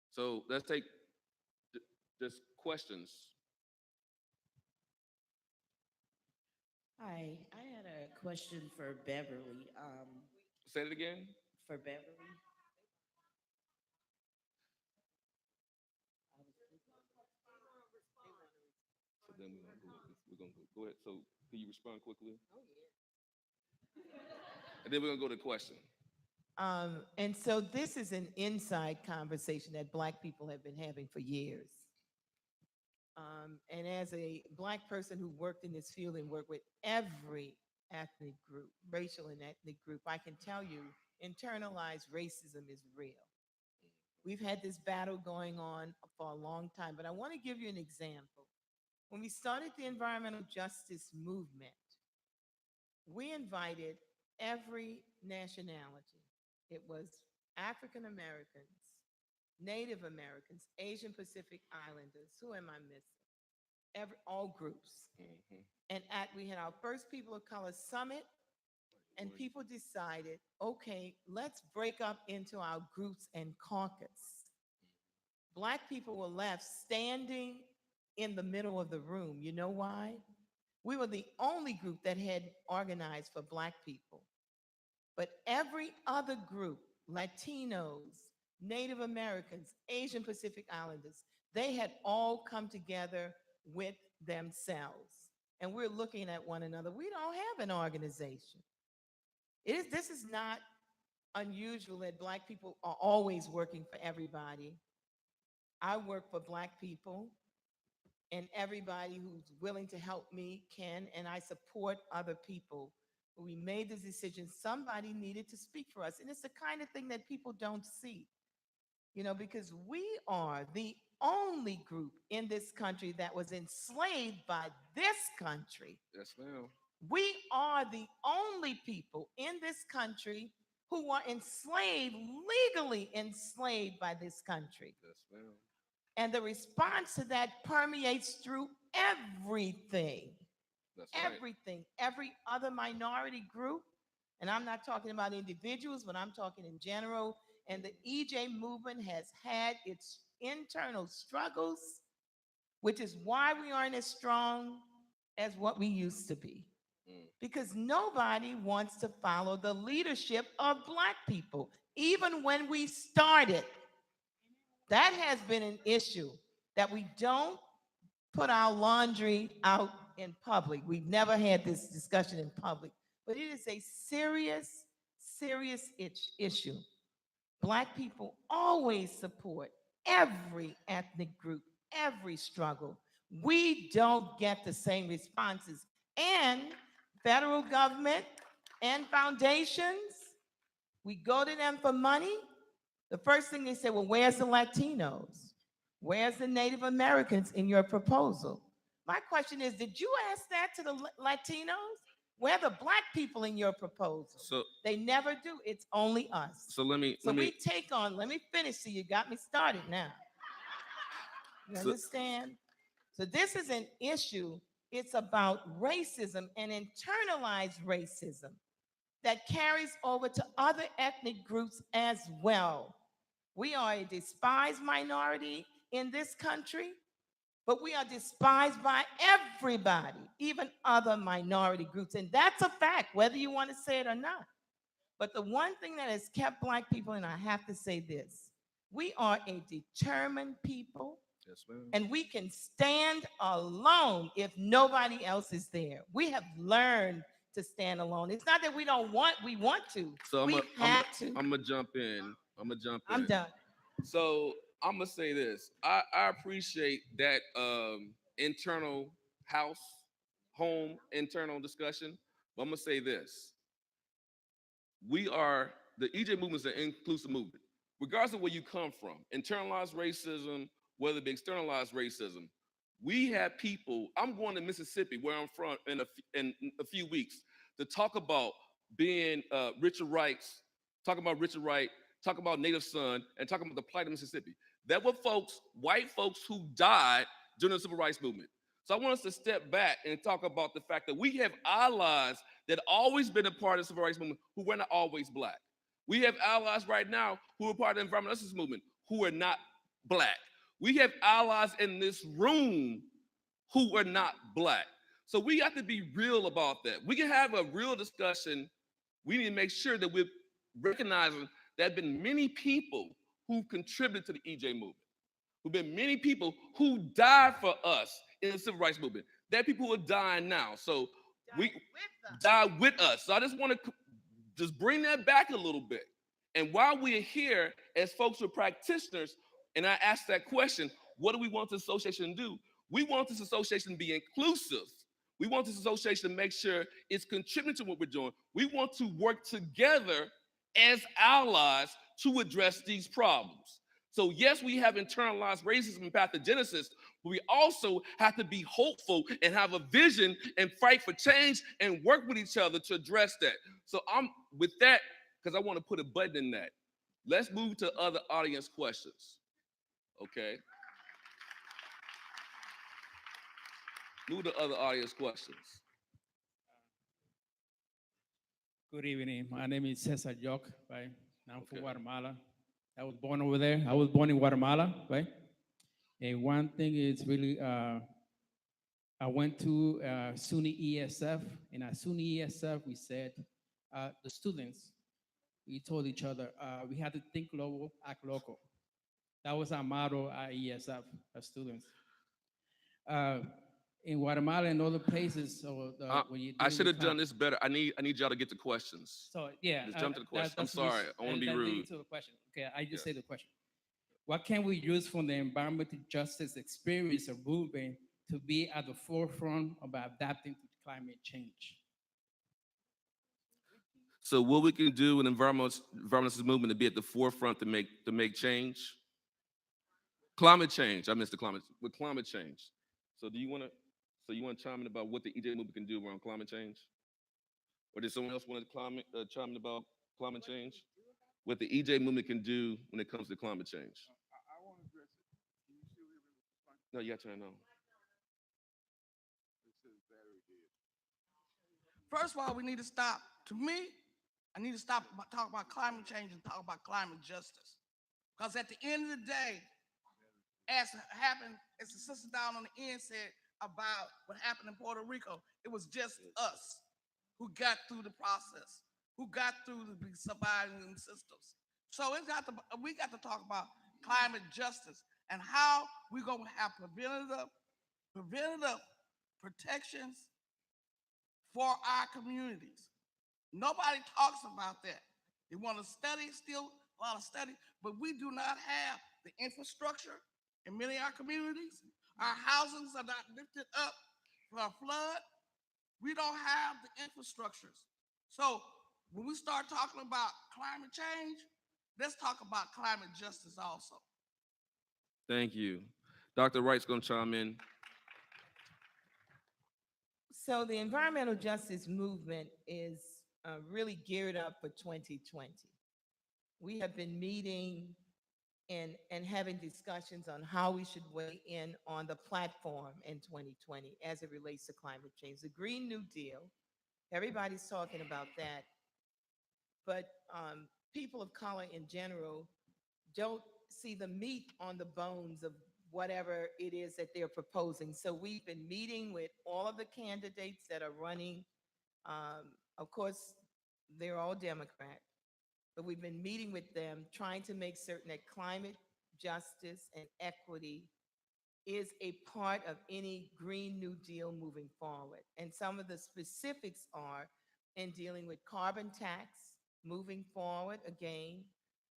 So let's take just questions. Hi, I had a question for Beverly. Say it again. For Beverly. So then we're gonna go ahead. So can you respond quickly? Oh yeah. And then we're gonna go to the question. And so this is an inside conversation that Black people have been having for years. And as a Black person who worked in this field and worked with every ethnic group, racial and ethnic group, I can tell you internalized racism is real. We've had this battle going on for a long time, but I want to give you an example. When we started the environmental justice movement, we invited every nationality. It was African Americans, Native Americans, Asian Pacific Islanders. Who am I missing? All groups. And we had our first People of Color Summit, and people decided, okay, let's break up into our groups and caucus. Black people were left standing in the middle of the room. You know why? We were the only group that had organized for Black people. But every other group, Latinos, Native Americans, Asian Pacific Islanders, they had all come together with themselves. And we're looking at one another. We don't have an organization. This is not unusual that Black people are always working for everybody. I work for Black people, and everybody who's willing to help me can, and I support other people. We made this decision. Somebody needed to speak for us. And it's the kind of thing that people don't see, because we are the only group in this country that was enslaved by this country. Yes, ma'am. We are the only people in this country who were legally enslaved by this country. Yes, ma'am. And the response to that permeates through everything. That's right. Everything. Every other minority group, and I'm not talking about individuals, but I'm talking in general. And the EJ movement has had its internal struggles, which is why we aren't as strong as what we used to be. Because nobody wants to follow the leadership of Black people, even when we started. That has been an issue, that we don't put our laundry out in public. We've never had this discussion in public, but it is a serious, serious issue. Black people always support every ethnic group, every struggle. We don't get the same responses. And federal government and foundations, we go to them for money. The first thing they say, well, where's the Latinos? Where's the Native Americans in your proposal? My question is, did you ask that to the Latinos? Where are the Black people in your proposal? So they never do. It's only us. So let me we take on, let me finish. So you got me started now. You understand? So this is an issue. It's about racism and internalized racism that carries over to other ethnic groups as well. We are a despised minority in this country, but we are despised by everybody, even other minority groups. And that's a fact, whether you want to say it or not. But the one thing that has kept Black people, and I have to say this, we are a determined people. Yes, ma'am. And we can stand alone if nobody else is there. We have learned to stand alone. It's not that we want to. So we have to. I'm gonna jump in. I'm done. So I'm gonna say this. I appreciate that internal home internal discussion. But I'm gonna say this: the EJ movement is an inclusive movement, regardless of where you come from. Internalized racism, whether it be externalized racism. We have people. I'm going to Mississippi, where I'm from, in a few weeks to talk about being Richard Wright's, talking about Richard Wright, talking about Native Son, and talking about the plight of Mississippi. That were folks, white folks who died during the civil rights movement. So I want us to step back and talk about the fact that we have allies that always been a part of the civil rights movement who were not always black. We have allies right now who are part of the environmental justice movement who are not black. We have allies in this room who are not black. So we have to be real about that. We can have a real discussion. We need to make sure that we're recognizing there have been many people who contributed to the EJ movement. There have been many people who died for us in the civil rights movement. There are people who are dying now. So we died with us. So I just want to just bring that back a little bit. And while we're here as folks who are practitioners, and I ask that question, what do we want this association to do? We want this association to be inclusive. We want this association to make sure it's contributing to what we're doing. We want to work together as allies to address these problems. So yes, we have internalized racism and pathogenesis, but we also have to be hopeful and have a vision and fight for change and work with each other to address that. So I'm with that, because I want to put a button in that. Let's move to other audience questions. Okay. Move to other audience questions. Good evening. My name is CESAR right? I'm from Okay. Guatemala. I was born over there. I was born in Guatemala, right? And one thing is really, I went to SUNY ESF, and at SUNY ESF, we said, the students, we told each other, we had to think global, act local. That was our motto at ESF, as students. In Guatemala and other places, so when you I should have done this better. I need y'all to get to questions. So yeah, Just jump to the question. I'm sorry. I want to be rude. To the question. Okay, I just say the question. What can we use from the environmental justice experience or movement to be at the forefront of adapting to climate change? So what we can do in environmental movement to be at the forefront to make change? Climate change. I missed the climate. With climate change. So do you want to chime in about what the EJ movement can do around climate change? Or does someone else want to chime in about climate change? What the EJ movement can do when it comes to climate change? I want to address it. Can you still hear me? No, you got to turn it on. It says battery dead. First of all, we need to stop. To me, I need to stop talk about climate change and talk about climate justice. Because at the end of the day, as happened, as the sister down on the end said about what happened in Puerto Rico, it was just us who got through the process, who got through the surviving systems. So we got to talk about climate justice and how we're going to have preventative protections for our communities. Nobody talks about that. They want to study, still a lot of study, but we do not have the infrastructure in many of our communities. Our housings are not lifted up for a flood. We don't have the infrastructures. So when we start talking about climate change, let's talk about climate justice also. Thank you. Dr. Wright's going to chime in. So the environmental justice movement is really geared up for 2020. We have been meeting and having discussions on how we should weigh in on the platform in 2020 as it relates to climate change. The Green New Deal, everybody's talking about that, but people of color in general don't see the meat on the bones of whatever it is that they're proposing. So we've been meeting with all of the candidates that are running. Of course, they're all Democrat, but we've been meeting with them, trying to make certain that climate justice and equity is a part of any Green New Deal moving forward. And some of the specifics are in dealing with carbon tax moving forward, again,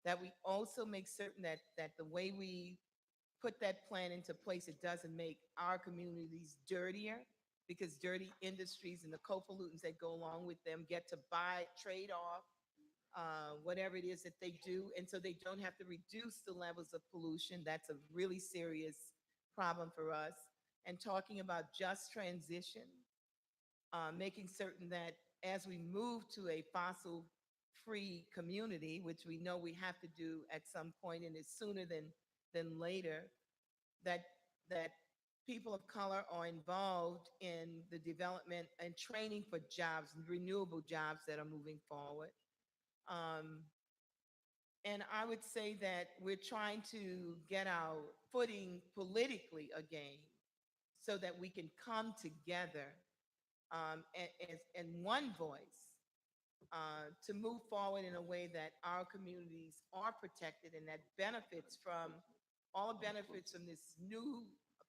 that we also make certain that the way we put that plan into place, it doesn't make our communities dirtier, because dirty industries and the co-pollutants that go along with them get to buy, trade off whatever it is that they do. And so they don't have to reduce the levels of pollution. That's a really serious problem for us. And talking about just transition, making certain that as we move to a fossil-free community, which we know we have to do at some point, and it's sooner than later, that people of color are involved in the development and training for jobs, renewable jobs that are moving forward. And I would say that we're trying to get our footing politically again, so that we can come together in one voice to move forward in a way that our communities are protected and that benefits from this new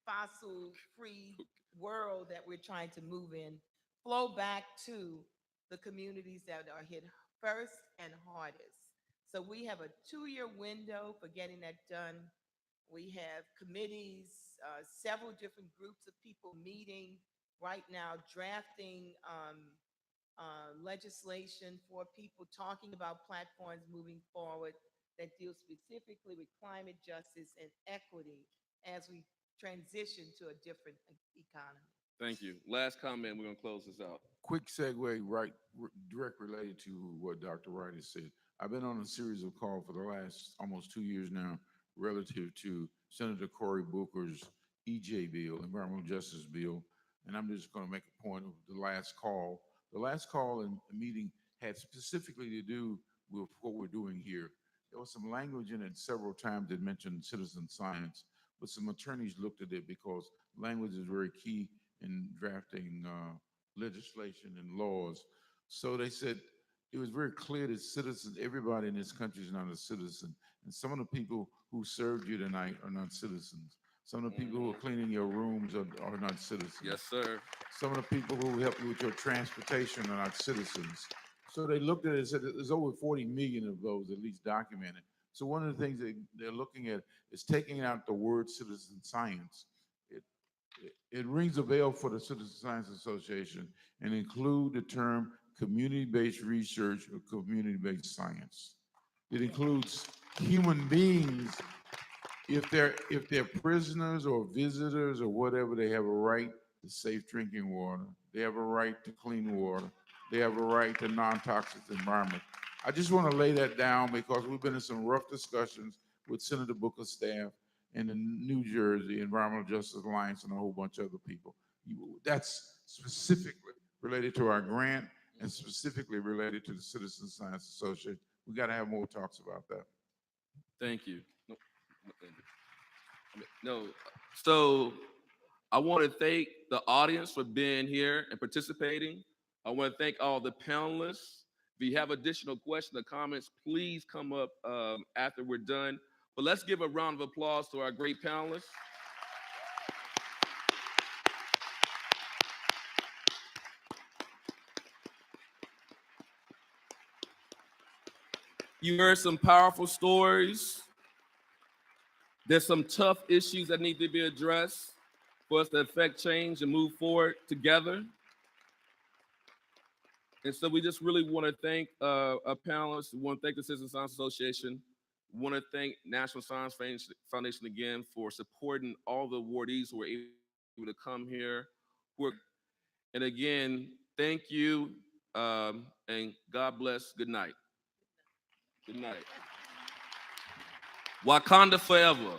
fossil-free world that we're trying to move in, flow back to the communities that are hit first and hardest. So we have a 2-year window for getting that done. We have committees, several different groups of people meeting right now, drafting legislation for people, talking about platforms moving forward that deal specifically with climate justice and equity as we transition to a different economy. Thank you. Last comment, we're gonna close this out. Quick segue, direct related to what Dr. Wright has said. I've been on a series of calls for the last almost 2 years now relative to Senator Cory Booker's EJ bill, Environmental Justice Bill, and I'm just going to make a point of the last call. The last call and meeting had specifically to do with what we're doing here. There was some language in it several times that mentioned citizen science, but some attorneys looked at it because language is very key in drafting legislation and laws. So they said it was very clear that citizens, everybody in this country is not a citizen. And some of the people who served you tonight are not citizens. Some of the people who are cleaning your rooms are not citizens. Yes, sir. Some of the people who help you with your transportation are not citizens. So they looked at it and said there's over 40 million of those at least documented. So one of the things they're looking at is taking out the word citizen science. It rings a bell for the Citizen Science Association and include the term community-based research or community-based science. It includes human beings. If they're prisoners or visitors or whatever, they have a right to safe drinking water. They have a right to clean water. They have a right to non-toxic environment. I just want to lay that down because we've been in some rough discussions with Senator Booker's staff and the New Jersey Environmental Justice Alliance and a whole bunch of other people. That's specifically related to our grant and specifically related to the Citizen Science Association. We got to have more talks about that. Thank you. No. So I want to thank the audience for being here and participating. I want to thank all the panelists. If you have additional questions or comments, please come up after we're done. But let's give a round of applause to our great panelists. You heard some powerful stories. There's some tough issues that need to be addressed for us to affect change and move forward together. And so we just really want to thank our panelists. We want to thank the Citizen Science Association. We want to thank National Science Foundation again for supporting all the awardees who were able to come here. And again, thank you, and God bless. Good night. Good night. Wakanda forever.